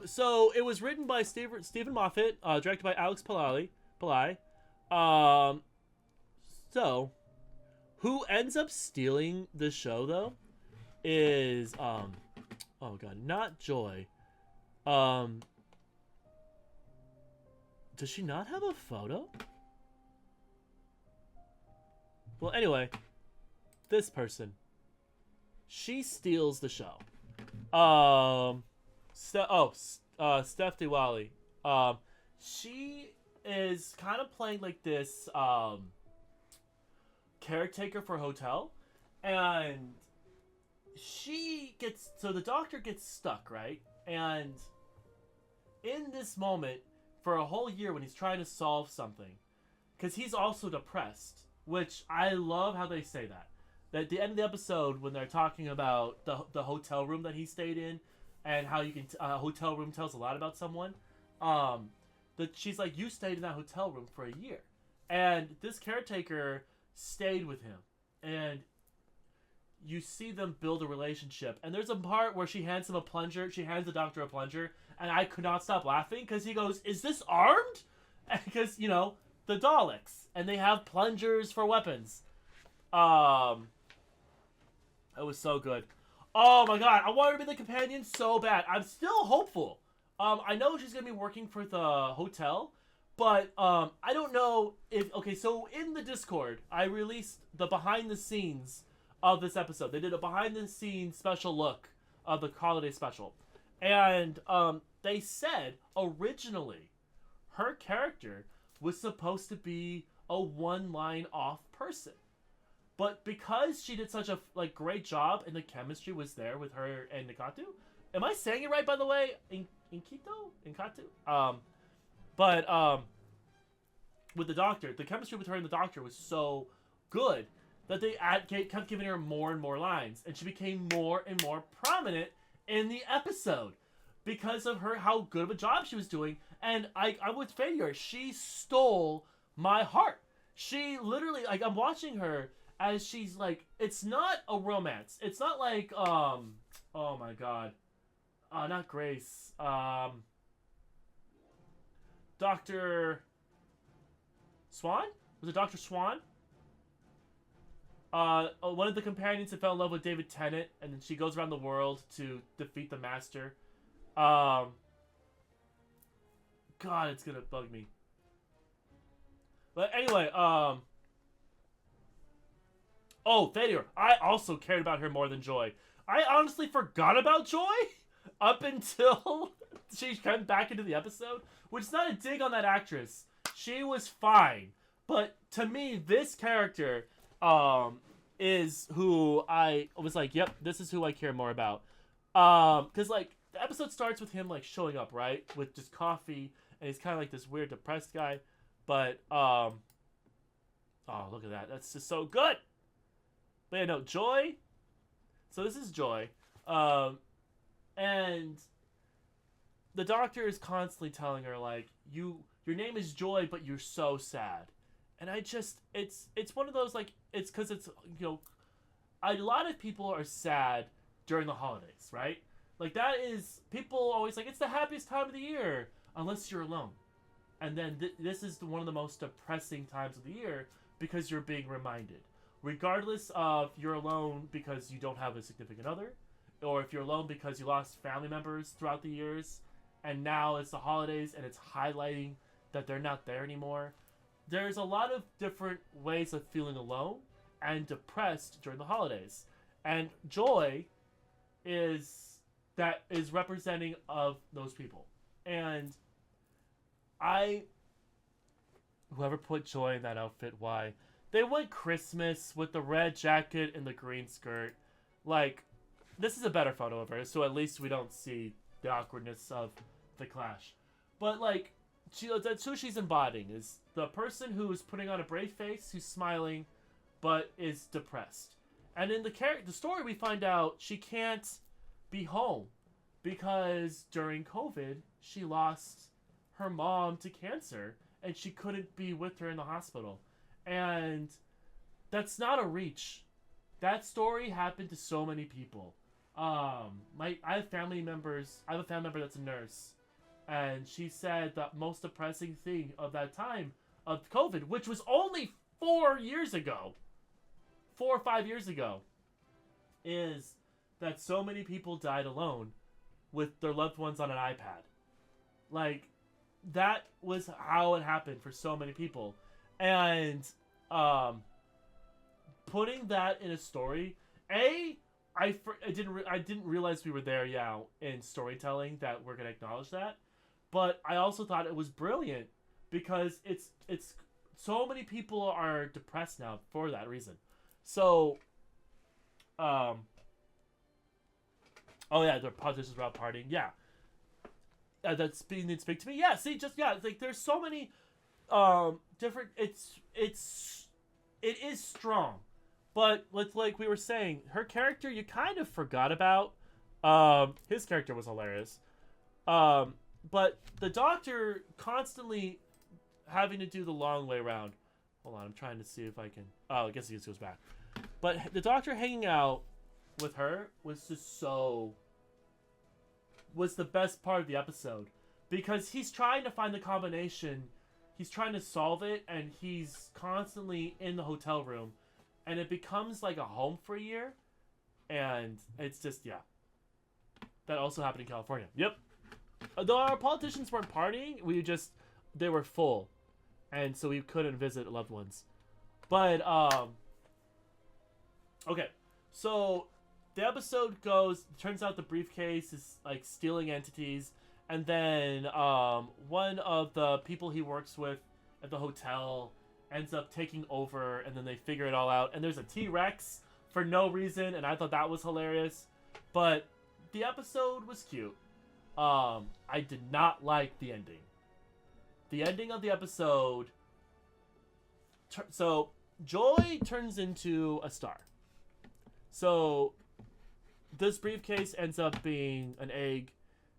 So it was written by Stephen Moffat, directed by Alex Pillai. So who ends up stealing the show though is oh god, not Joy. Does she not have a photo? Well, anyway, this person. She steals the show. Steph Diwali. She is kind of playing like this caretaker for a hotel, and the Doctor gets stuck, right? And in this moment, for a whole year when he's trying to solve something, because he's also depressed, which I love how they say that. At the end of the episode, when they're talking about the hotel room that he stayed in, and how you can a hotel room tells a lot about someone, she's like, you stayed in that hotel room for a year, and this caretaker stayed with him, and you see them build a relationship. And there's a part where she hands him a plunger. She hands the Doctor a plunger, and I could not stop laughing because he goes, "Is this armed?" Because the Daleks, and they have plungers for weapons. It was so good. Oh my god, I want her to be the companion so bad. I'm still hopeful. I know she's gonna be working for the hotel, but I don't know if... Okay, so in the Discord, I released the behind the scenes of this episode. They did a behind the scenes special look of the holiday special, and they said originally her character was supposed to be a one-line off person. But because she did such a great job and the chemistry was there with her and Nikatu, am I saying it right, by the way? Inkatu? But with the Doctor, the chemistry with her and the Doctor was so good that they kept giving her more and more lines, and she became more and more prominent in the episode because of how good of a job she was doing. And I would favor her. She stole my heart. She literally, I'm watching her as she's it's not a romance. It's not like, oh my god. Not Grace. Dr. Swan? Was it Dr. Swan? One of the companions that fell in love with David Tennant, and then she goes around the world to defeat the Master. God, it's gonna bug me. But anyway, oh, Thaddeus. I also cared about her more than Joy. I honestly forgot about Joy up until she came back into the episode, which is not a dig on that actress. She was fine. But to me, this character is who I was like, yep, this is who I care more about. Because like the episode starts with him like showing up, right, with just coffee, and he's kind of like this weird depressed guy. But oh, look at that, that's just so good. But yeah, no, Joy. So this is Joy, and the doctor is constantly telling her like, your name is Joy, but you're so sad. And I just, it's one of those like, it's because it's, you know, a lot of people are sad during the holidays, right? Like that is, people always like, it's the happiest time of the year unless you're alone. And then this is one of the most depressing times of the year because you're being reminded, regardless of you're alone because you don't have a significant other, or if you're alone because you lost family members throughout the years, and now it's the holidays and it's highlighting that they're not there anymore. There's a lot of different ways of feeling alone and depressed during the holidays. And Joy is representing of those people. And whoever put Joy in that outfit, why? They went Christmas with the red jacket and the green skirt. Like, this is a better photo of her, so at least we don't see the awkwardness of the clash. But like, that's who she's embodying, is the person who is putting on a brave face, who's smiling, but is depressed. And in the story, we find out she can't be home because during COVID, she lost her mom to cancer, and she couldn't be with her in the hospital. And that's not a reach. That story happened to so many people. I have family members. I have a family member that's a nurse, and she said the most depressing thing of that time of COVID, which was only 4 years ago, 4 or 5 years ago, is that so many people died alone with their loved ones on an iPad. Like, that was how it happened for so many people. And putting that in a story, I didn't realize we were there, in storytelling, that we're gonna acknowledge that. But I also thought it was brilliant because it's so many people are depressed now for that reason. So, oh yeah, the politicians were out partying. Yeah, that's being speak to me. Yeah, see, like there's so many different. It is strong, but like we were saying, her character you kind of forgot about. His character was hilarious. But the doctor constantly having to do the long way around. Hold on, I'm trying to see if I can. Oh, I guess he just goes back. But the doctor hanging out with her was the best part of the episode, because he's trying to find the combination, he's trying to solve it, and he's constantly in the hotel room, and it becomes like a home for a year, and it's just, yeah. That also happened in California. Yep. Though our politicians weren't partying, they were full, and so we couldn't visit loved ones. But okay, so the episode goes, turns out the briefcase is like stealing entities, and then one of the people he works with at the hotel ends up taking over, and then they figure it all out, and there's a T-Rex for no reason, and I thought that was hilarious. But the episode was cute. I did not like the ending. The ending of the episode, so Joy turns into a star. So this briefcase ends up being an egg,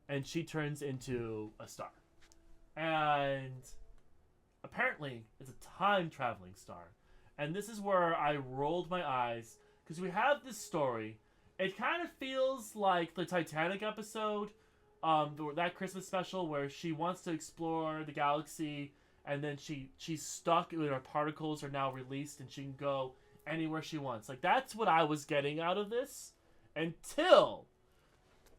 and she turns into a star. And apparently, it's a time-traveling star. And this is where I rolled my eyes, because we have this story. It kind of feels like the Titanic episode, that Christmas special where she wants to explore the galaxy, and then she's stuck, and her particles are now released, and she can go anywhere she wants. Like, that's what I was getting out of this, until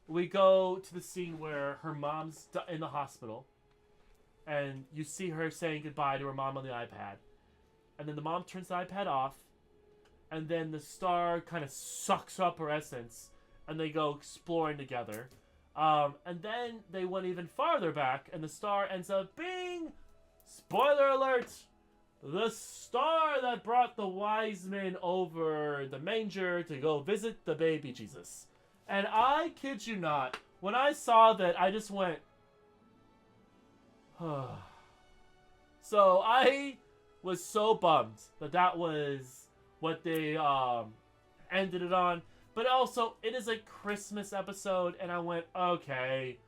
we go to the scene where her mom's in the hospital, and you see her saying goodbye to her mom on the iPad, and then the mom turns the iPad off, and then the star kind of sucks up her essence, and they go exploring together. And then they went even farther back, and the star ends up being, spoiler alert, the star that brought the wise men over the manger to go visit the baby Jesus. And I kid you not, when I saw that, I just went, so I was so bummed that that was what they ended it on. But also, it is a Christmas episode, and I went, okay,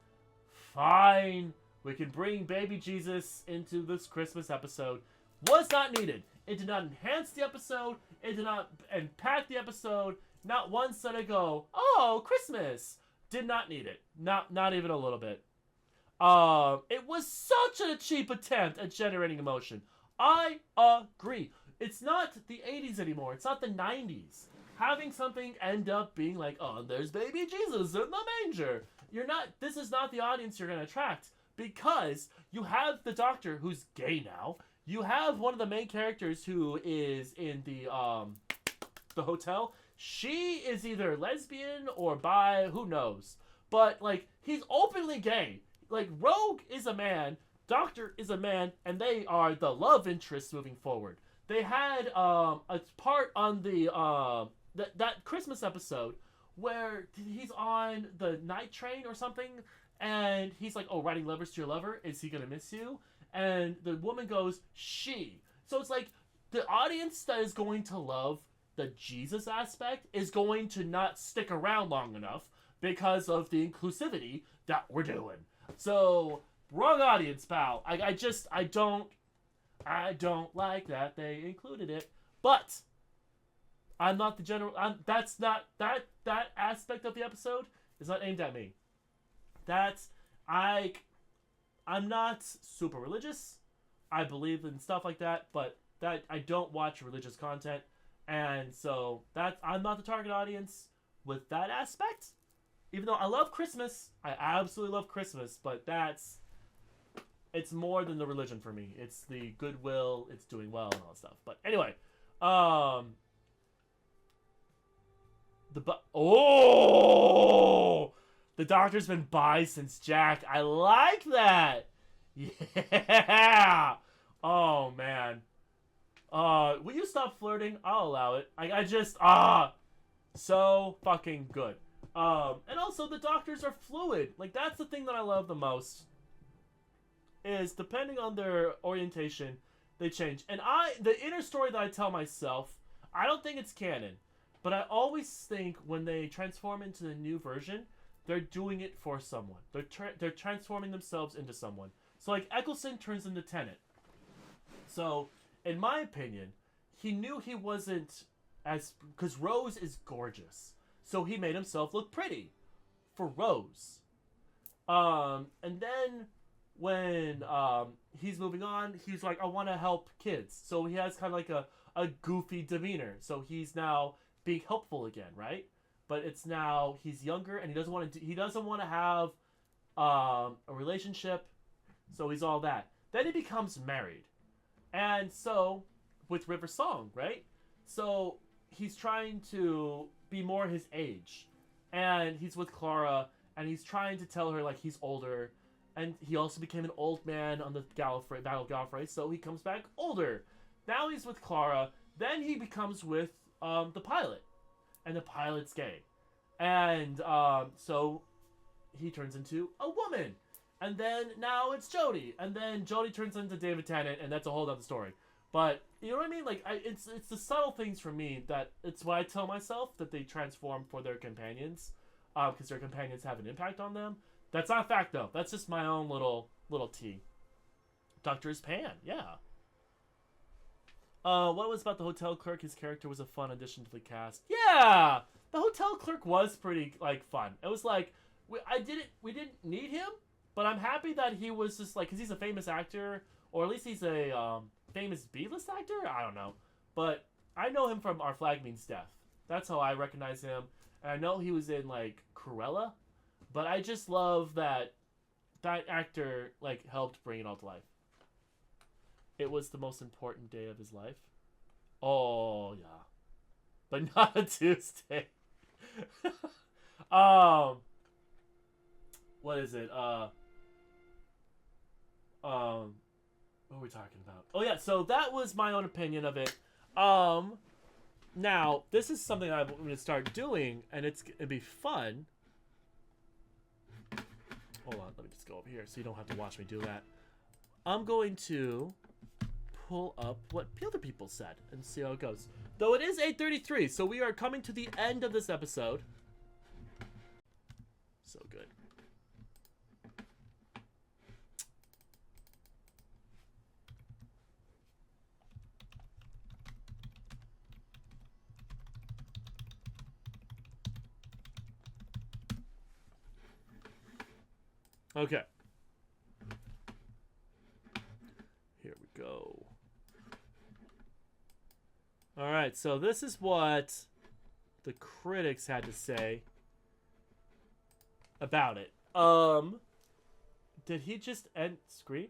fine. We can bring baby Jesus into this Christmas episode. Was not needed. It did not enhance the episode. It did not impact the episode. Not once did I go, oh, Christmas. Did not need it. Not even a little bit. It was such a cheap attempt at generating emotion. I agree. It's not the 80s anymore. It's not the 90s. Having something end up being like, oh, there's baby Jesus in the manger. This is not the audience you're going to attract, because you have the doctor who's gay now. You have one of the main characters who is in the hotel. She is either lesbian or bi, who knows. But, like, he's openly gay. Like, Rogue is a man, Doctor is a man, and they are the love interests moving forward. They had a part on the that Christmas episode where he's on the night train or something, and he's like, oh, writing letters to your lover, is he gonna miss you? And the woman goes, she. So it's like, the audience that is going to love the Jesus aspect is going to not stick around long enough because of the inclusivity that we're doing. So, wrong audience, pal. I don't like that they included it. But I'm not the general. That's not that aspect of the episode is not aimed at me. I'm not super religious. I believe in stuff like that, but that I don't watch religious content, and so I'm not the target audience with that aspect. Even though I love Christmas, I absolutely love Christmas, but it's more than the religion for me. It's the goodwill, it's doing well, and all that stuff. But anyway, the Doctor's been bi since Jack. I like that. Yeah. Oh man. Will you stop flirting? I'll allow it. I just so fucking good. And also the Doctors are fluid. Like, that's the thing that I love the most. Is depending on their orientation, they change. And the inner story that I tell myself, I don't think it's canon, but I always think when they transform into the new version, they're doing it for someone. They're transforming themselves into someone. So like Eccleston turns into Tennant. So in my opinion, he knew he wasn't because Rose is gorgeous. So he made himself look pretty for Rose. And then when he's moving on, he's like, I want to help kids. So he has kind of like a goofy demeanor. So he's now being helpful again, right? But it's now he's younger and he doesn't want to have a relationship. So he's all that. Then he becomes married. And so with River Song, right? So he's trying to be more his age. And he's with Clara and he's trying to tell her like he's older. And he also became an old man on the Battle of Gallifrey, so he comes back older. Now he's with Clara. Then he becomes with the pilot, and the pilot's gay, and so he turns into a woman. And then now it's Jodie, and then Jodie turns into David Tennant, and that's a whole other story. But you know what I mean? Like it's the subtle things for me that it's what I tell myself that they transform for their companions, because their companions have an impact on them. That's not a fact, though. That's just my own little tea. Doctor's Pan, yeah. What was about the hotel clerk? His character was a fun addition to the cast. Yeah! The hotel clerk was pretty, like, fun. It was like, we didn't need him, but I'm happy that he was just, like, because he's a famous actor, or at least he's a famous B-list actor? I don't know. But I know him from Our Flag Means Death. That's how I recognize him. And I know he was in, like, Cruella. But I just love that actor, like, helped bring it all to life. It was the most important day of his life. Oh, yeah. But not a Tuesday. What is it? What were we we talking about? Oh yeah, so that was my own opinion of it. Now this is something I'm going to start doing, and it's gonna be fun. Hold on, let me just go over here so you don't have to watch me do that. I'm going to pull up what other people said and see how it goes. Though it is 8:33, so we are coming to the end of this episode. So good. Okay. Here we go. All right, so this is what the critics had to say about it. Did he just end screen?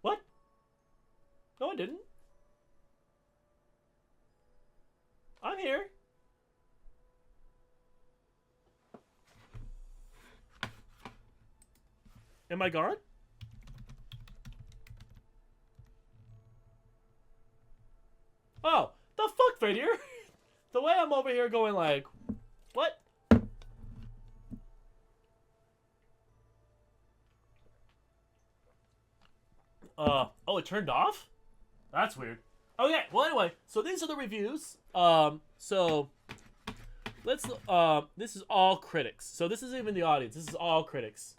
What? No, I didn't. I'm here. Am I gone? Oh, the fuck, Vader? The way I'm over here going like, what? Oh, it turned off? That's weird. Okay, well anyway, so these are the reviews. So let's this is all critics. So this isn't even the audience. This is all critics.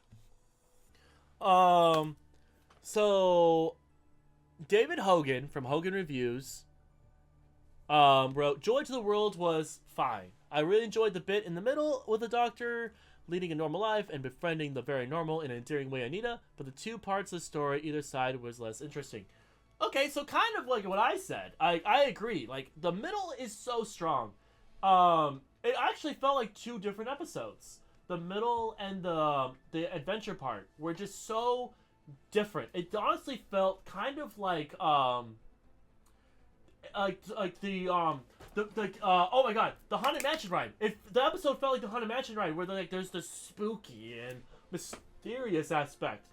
So David Hogan from Hogan Reviews wrote, Joy to the World was fine. I really enjoyed the bit in the middle with the Doctor leading a normal life and befriending the very normal and endearing way Anita, but the two parts of the story, either side, was less interesting. Okay, so kind of like what I said. I agree. Like, the middle is so strong. It actually felt like two different episodes. The middle and the adventure part were just so different. It honestly felt kind of like oh my god, the Haunted Mansion ride. The episode felt like the Haunted Mansion ride, where there's the spooky and mysterious aspect.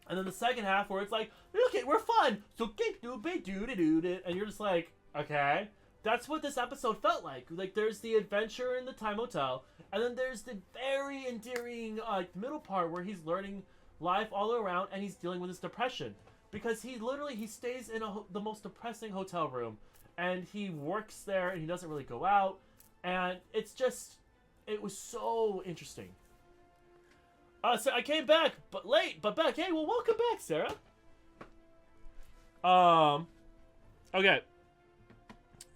And then the second half where it's like, okay, we're fun, so get do and you're just like, okay. That's what this episode felt like. Like, there's the adventure in the Time Hotel, and then there's the very endearing middle part where he's learning life all around and he's dealing with his depression. Because he stays in the most depressing hotel room, and he works there and he doesn't really go out, and it was so interesting. So I came back, but late, but back. Hey, well, welcome back, Sarah. Okay.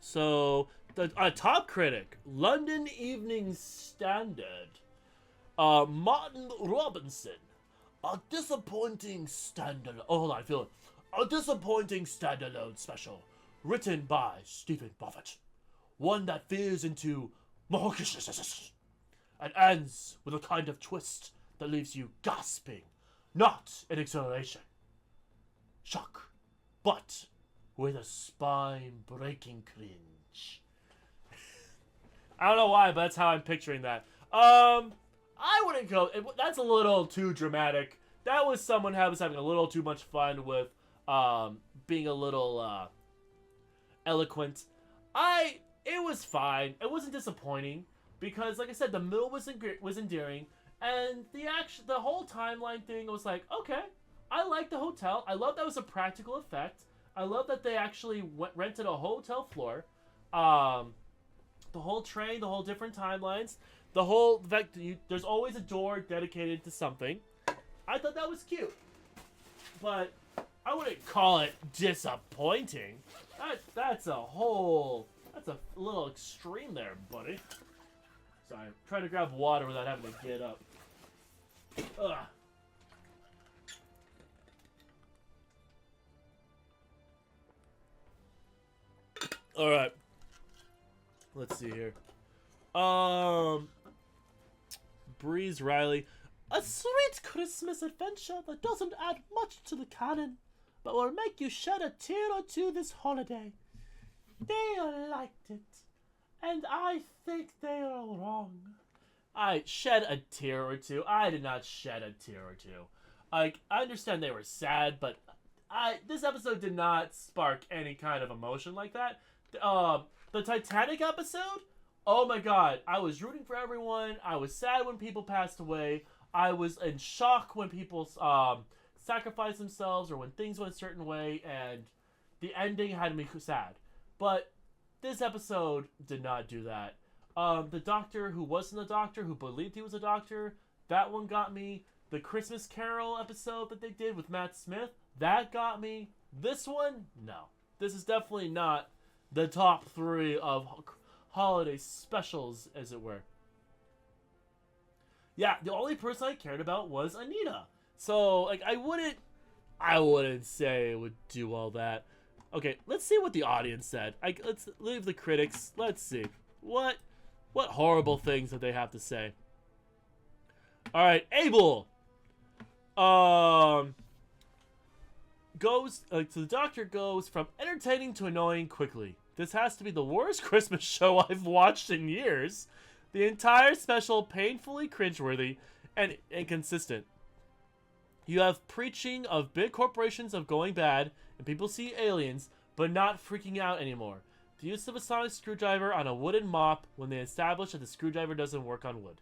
So, the top critic, London Evening Standard, Martin Robinson, a disappointing standalone. Oh, hold on, I feel it. A disappointing standalone special, written by Stephen Moffat, one that veers into mahochishness and ends with a kind of twist that leaves you gasping, not in exhilaration, shock, but with a spine-breaking cringe. I don't know why, but that's how I'm picturing that. I wouldn't go. That's a little too dramatic. That was someone who was having a little too much fun with being a little eloquent. It was fine. It wasn't disappointing because, like I said, the middle was endearing, and the whole timeline thing was like, okay, I like the hotel. I love that it was a practical effect. I love that they actually rented a hotel floor. The whole train, the whole different timelines, the whole fact that there's always a door dedicated to something. I thought that was cute, but I wouldn't call it disappointing. That's a little extreme there, buddy. Sorry, I'm trying to grab water without having to get up. Ugh. All right. Let's see here. Breeze Riley. A sweet Christmas adventure that doesn't add much to the canon, but will make you shed a tear or two this holiday. They liked it. And I think they are wrong. I shed a tear or two. I did not shed a tear or two. Like, I understand they were sad, but this episode did not spark any kind of emotion like that. The Titanic episode? Oh my god. I was rooting for everyone. I was sad when people passed away. I was in shock when people sacrificed themselves or when things went a certain way, and the ending had me sad. But this episode did not do that. The doctor who wasn't a doctor, who believed he was a doctor, that one got me. The Christmas Carol episode that they did with Matt Smith, that got me. This one, no. This is definitely not the top 3 of holiday specials, as it were. Yeah, the only person I cared about was Anita. So, like, I wouldn't say it would do all that. Okay, let's see what the audience said. Let's leave the critics. Let's see. What horrible things that they have to say. All right, Abel. So the doctor goes from entertaining to annoying quickly. This has to be the worst Christmas show I've watched in years. The entire special painfully cringeworthy and inconsistent. You have preaching of big corporations of going bad, and people see aliens, but not freaking out anymore. The use of a sonic screwdriver on a wooden mop when they establish that the screwdriver doesn't work on wood.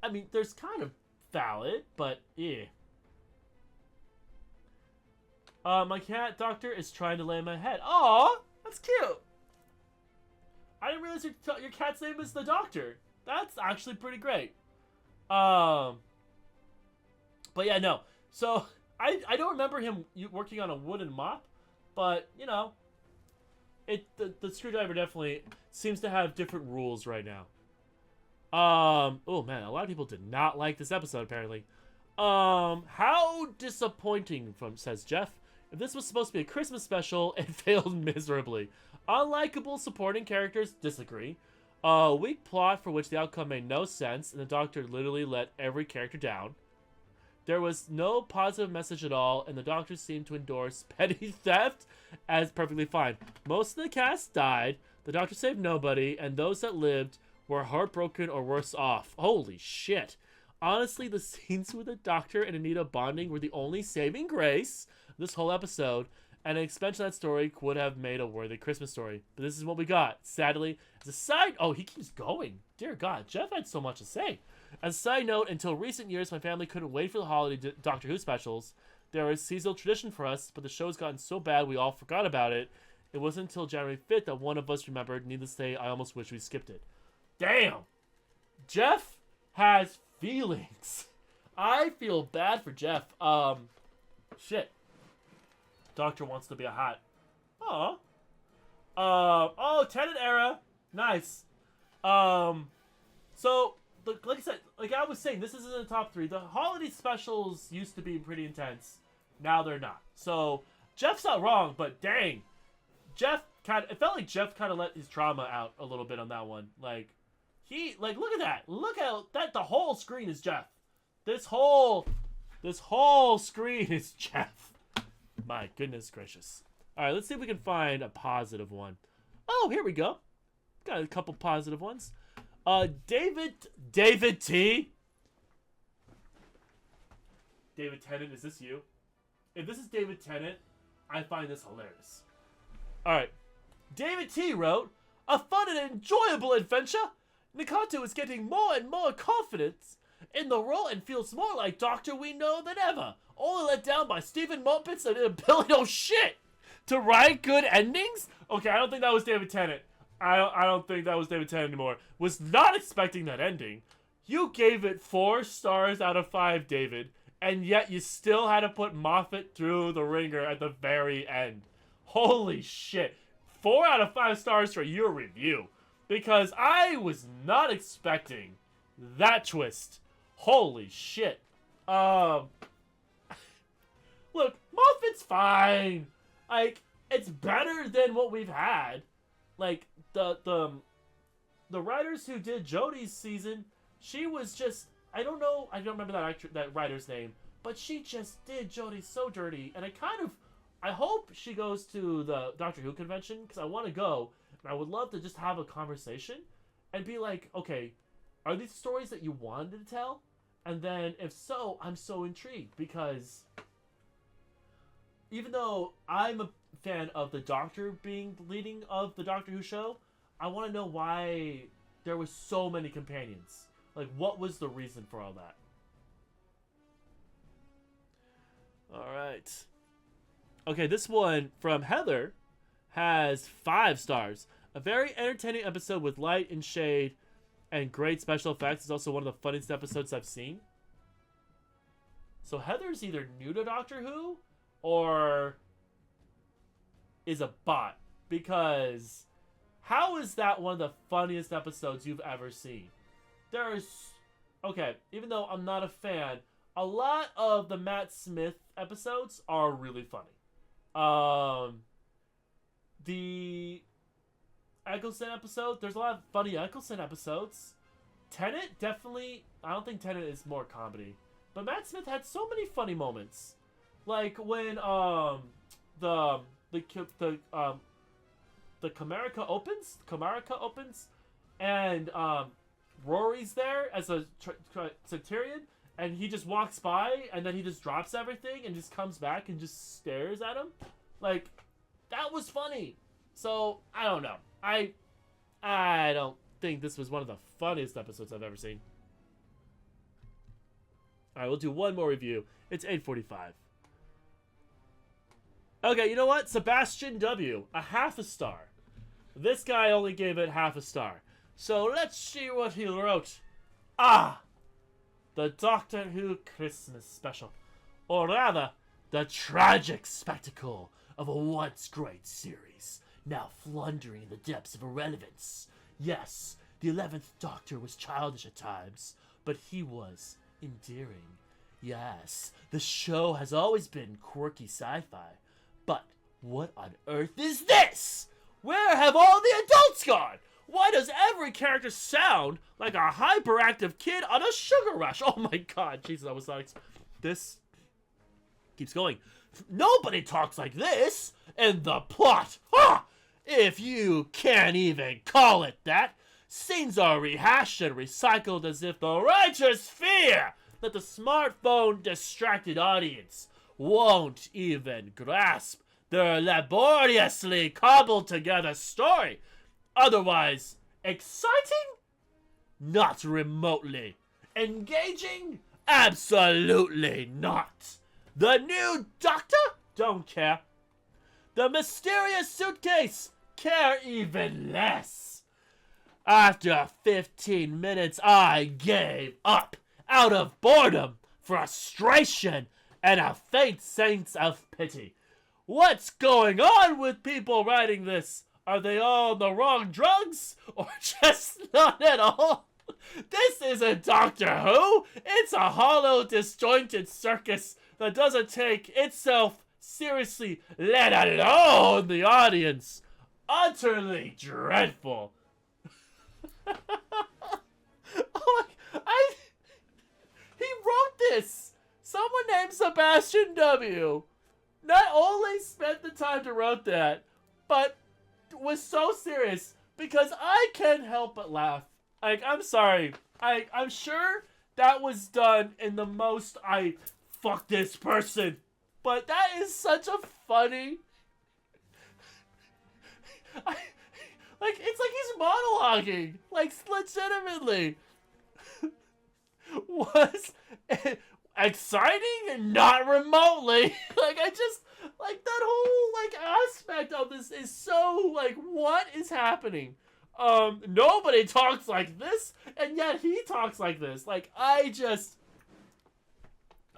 I mean, there's kind of valid, but yeah. My cat doctor is trying to lay my head. Aw, that's cute. I didn't realize your cat's name is the doctor. That's actually pretty great. But yeah, no. So I don't remember him working on a wooden mop, but you know, the screwdriver definitely seems to have different rules right now. Oh man, a lot of people did not like this episode apparently. How disappointing says Jeff. If this was supposed to be a Christmas special, it failed miserably. Unlikable supporting characters, disagree. Weak plot for which the outcome made no sense, and the doctor literally let every character down. There was no positive message at all, and the doctor seemed to endorse petty theft as perfectly fine. Most of the cast died, the doctor saved nobody, and those that lived were heartbroken or worse off. Holy shit. Honestly, the scenes with the doctor and Anita bonding were the only saving grace this whole episode, and an expansion of that story would have made a worthy Christmas story. But this is what we got. Sadly, as a side... Oh, he keeps going. Dear God, Jeff had so much to say. As a side note, until recent years, my family couldn't wait for the holiday Doctor Who specials. They were a seasonal tradition for us, but the show's gotten so bad we all forgot about it. It wasn't until January 5th that one of us remembered. Needless to say, I almost wish we skipped it. Damn! Jeff has feelings. I feel bad for Jeff. Shit. Doctor wants to be a hot. Aw. Oh, Tenet era. Nice. So, like I said, like I was saying, this isn't in the top 3. The holiday specials used to be pretty intense. Now they're not. So, Jeff's not wrong, but dang. It felt like Jeff kind of let his trauma out a little bit on that one. Like, look at that. Look how, the whole screen is Jeff. This whole screen is Jeff. My goodness gracious. Alright, let's see if we can find a positive one. Oh, here we go. Got a couple positive ones. David T. David Tennant, is this you? If this is David Tennant, I find this hilarious. Alright. David T wrote, a fun and enjoyable adventure. Nakato is getting more and more confidence in the role and feels more like Doctor we know than ever. Only let down by Stephen Muppets and ability, oh shit, to write good endings? Okay, I don't think that was David Tennant. I don't think that was David Tennant anymore. Was not expecting that ending. You gave it 4 stars out of 5, David, and yet you still had to put Moffat through the ringer at the very end. Holy shit. 4 out of 5 stars for your review. Because I was not expecting that twist. Holy shit. Look, Moffat's fine. Like, it's better than what we've had. Like, the writers who did Jodie's season, she was just, I don't remember that writer's name, but she just did Jodie so dirty, and I kind of I hope she goes to the Doctor Who convention because I want to go and I would love to just have a conversation and be like, okay, are these stories that you wanted to tell? And then if so, I'm so intrigued because even though I'm a fan of the Doctor being the leading of the Doctor Who show, I want to know why there was so many companions. Like, what was the reason for all that? All right. Okay, this one from Heather has 5 stars. A very entertaining episode with light and shade and great special effects. It's also one of the funniest episodes I've seen. So Heather's either new to Doctor Who or is a bot, because how is that one of the funniest episodes you've ever seen? Okay, even though I'm not a fan, a lot of the Matt Smith episodes are really funny. The Eccleston episode, there's a lot of funny Eccleston episodes. Tenet, definitely, I don't think Tenet is more comedy. But Matt Smith had so many funny moments. Like when the Comerica opens and Rory's there as a Centurion, and he just walks by and then he just drops everything and just comes back and just stares at him. Like, that was funny. So I don't know. I don't think this was one of the funniest episodes I've ever seen. Alright, we'll do one more review. It's 8:45. Okay, you know what? Sebastian W. A half a star. This guy only gave it half a star. So let's see what he wrote. The Doctor Who Christmas special. Or rather, the tragic spectacle of a once great series, now floundering in the depths of irrelevance. Yes, the 11th Doctor was childish at times, but he was endearing. Yes, the show has always been quirky sci-fi. But what on earth is this? Where have all the adults gone? Why does every character sound like a hyperactive kid on a sugar rush? Oh my god, Jesus, I was not this keeps going. Nobody talks like this in the plot. If you can't even call it that. Scenes are rehashed and recycled as if the righteous fear that the smartphone distracted audience won't even grasp their laboriously cobbled together story. Otherwise, exciting? Not remotely. Engaging? Absolutely not. The new Doctor? Don't care. The mysterious suitcase? Care even less. After 15 minutes, I gave up out of boredom, frustration, and a faint sense of pity. What's going on with people writing this? Are they all on the wrong drugs? Or just not at all? This isn't Doctor Who. It's a hollow, disjointed circus that doesn't take itself seriously, let alone the audience. Utterly dreadful. He wrote this. Someone named Sebastian W. Not only spent the time to write that, but was so serious because I can't help but laugh. Like, I'm sorry. I'm sure that was done in the most fuck this person. But that is such a funny... it's like he's monologuing. Like, legitimately. Was it exciting? Not remotely. That whole, aspect of this is so, what is happening? Nobody talks like this, and yet he talks like this.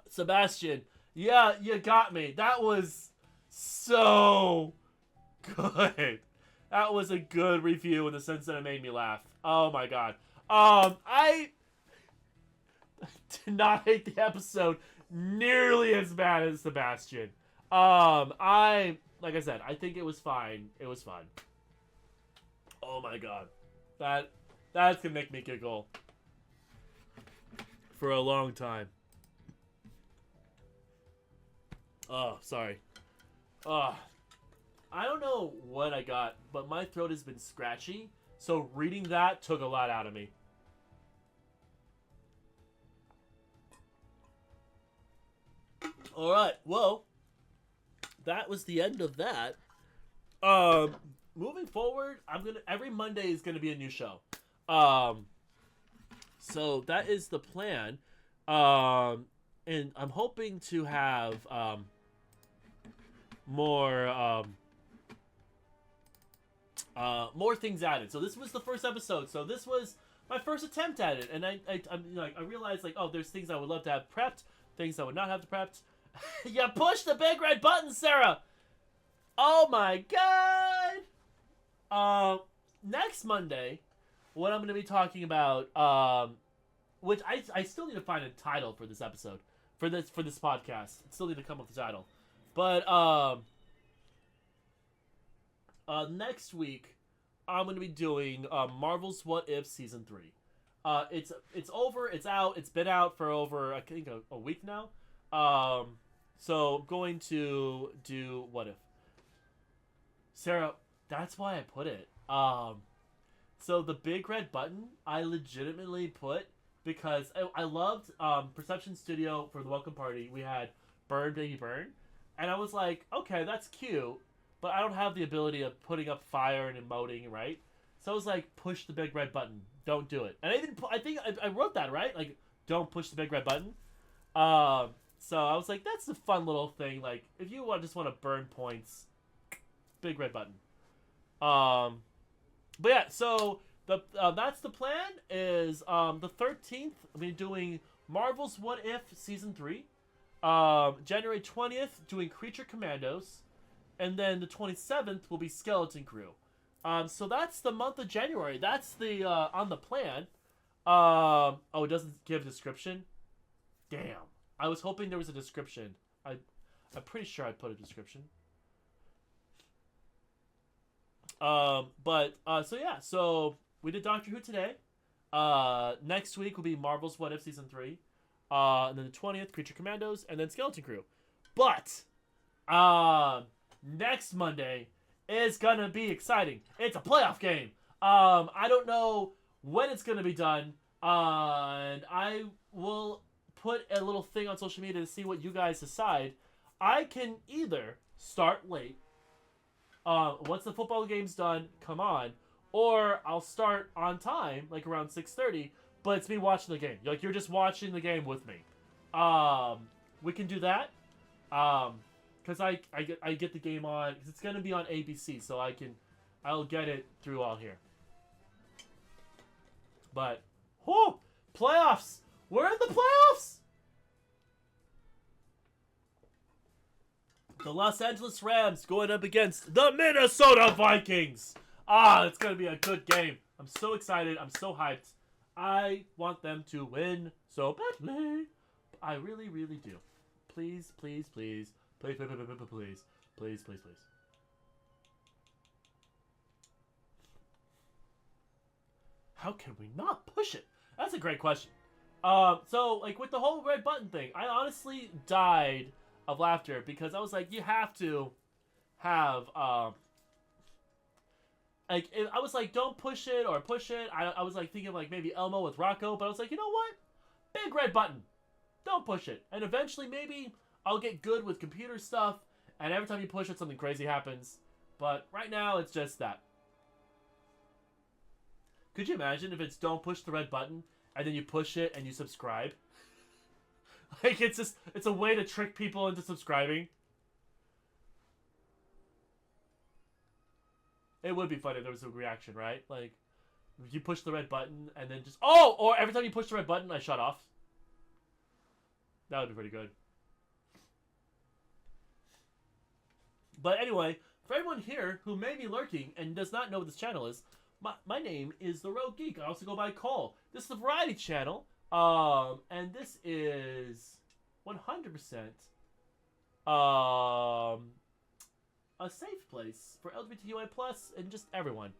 Sebastian, yeah, you got me. That was so good. That was a good review in the sense that it made me laugh. Oh my god. I did not hate the episode nearly as bad as Sebastian. Like I said, I think it was fine. It was fun. Oh my god. That's gonna make me giggle for a long time. Oh, sorry. I don't know what I got, but my throat has been scratchy, so reading that took a lot out of me. All right, well, that was the end of that. Moving forward, every Monday is gonna be a new show. So that is the plan. And I'm hoping to have more things added. So this was the first episode. So this was my first attempt at it, and I realized like, oh, there's things I would love to have prepped, things I would not have to prepped. You push the big red button, Sarah. Oh my god. Next Monday, what I'm going to be talking about, which I still need to find a title for this episode, for this podcast. I still need to come up with a title. But next week, I'm going to be doing Marvel's What If Season 3. It's over, it's out, it's been out for over, I think, a week now. So I'm going to do What If. Sarah, that's why I put it. So the big red button, I legitimately put because I loved Perception Studio for the welcome party. We had Burn Baby Burn, and I was like, okay, that's cute, but I don't have the ability of putting up fire and emoting, right? So I was like, push the big red button, don't do it. And I think I wrote that right, like, don't push the big red button. So I was like, that's a fun little thing. Like, if you just want to burn points, big red button. But yeah, so that's the plan. Is the 13th I'll be doing Marvel's What If Season 3. January 20th doing Creature Commandos, and then the 27th will be Skeleton Crew. So that's the month of January. That's the on the plan. Oh, it doesn't give a description. Damn. I was hoping there was a description. I'm pretty sure I put a description. So we did Doctor Who today. Next week will be Marvel's What If Season 3. And then the 20th, Creature Commandos, and then Skeleton Crew. But, next Monday is gonna be exciting. It's a playoff game. I don't know when it's gonna be done. And I will put a little thing on social media to see what you guys decide. I can either start late, once the football game's done, come on, or I'll start on time, like around 6:30, but it's me watching the game. Like, you're just watching the game with me. We can do that, because I get the game on, because it's gonna be on ABC, so I'll get it through all here. But, whoo, playoffs! We're in the playoffs! The Los Angeles Rams going up against the Minnesota Vikings. It's going to be a good game. I'm so excited. I'm so hyped. I want them to win so badly. I really, really do. Please, please, please. Please, please, please, please, please. Please, please, please. How can we not push it? That's a great question. So, like, with the whole red button thing, I honestly died of laughter because I was like, you have to have, I was like, don't push it or push it. I was like thinking like maybe Elmo with Rocco, but I was like, you know what? Big red button. Don't push it. And eventually maybe I'll get good with computer stuff, and every time you push it, something crazy happens. But right now, it's just that. Could you imagine if it's don't push the red button, and then you push it and you subscribe? Like, it's a way to trick people into subscribing. It would be funny if there was a reaction, right? Like, you push the red button and then just... Oh! Or every time you push the red button, I shut off. That would be pretty good. But anyway, for everyone here who may be lurking and does not know what this channel is, my name is The Rogue Geek. I also go by Cole. This is a variety channel. And this is 100% a safe place for LGBTQI plus and just everyone.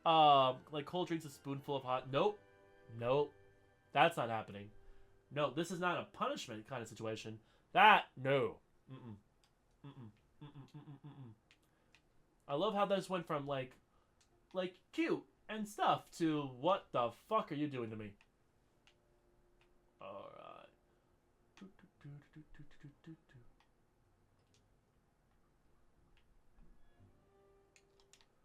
Like Cole drinks a spoonful of hot. Nope, that's not happening. No, this is not a punishment kind of situation. No. I love how this went from like cute and stuff to what the fuck are you doing to me? All right.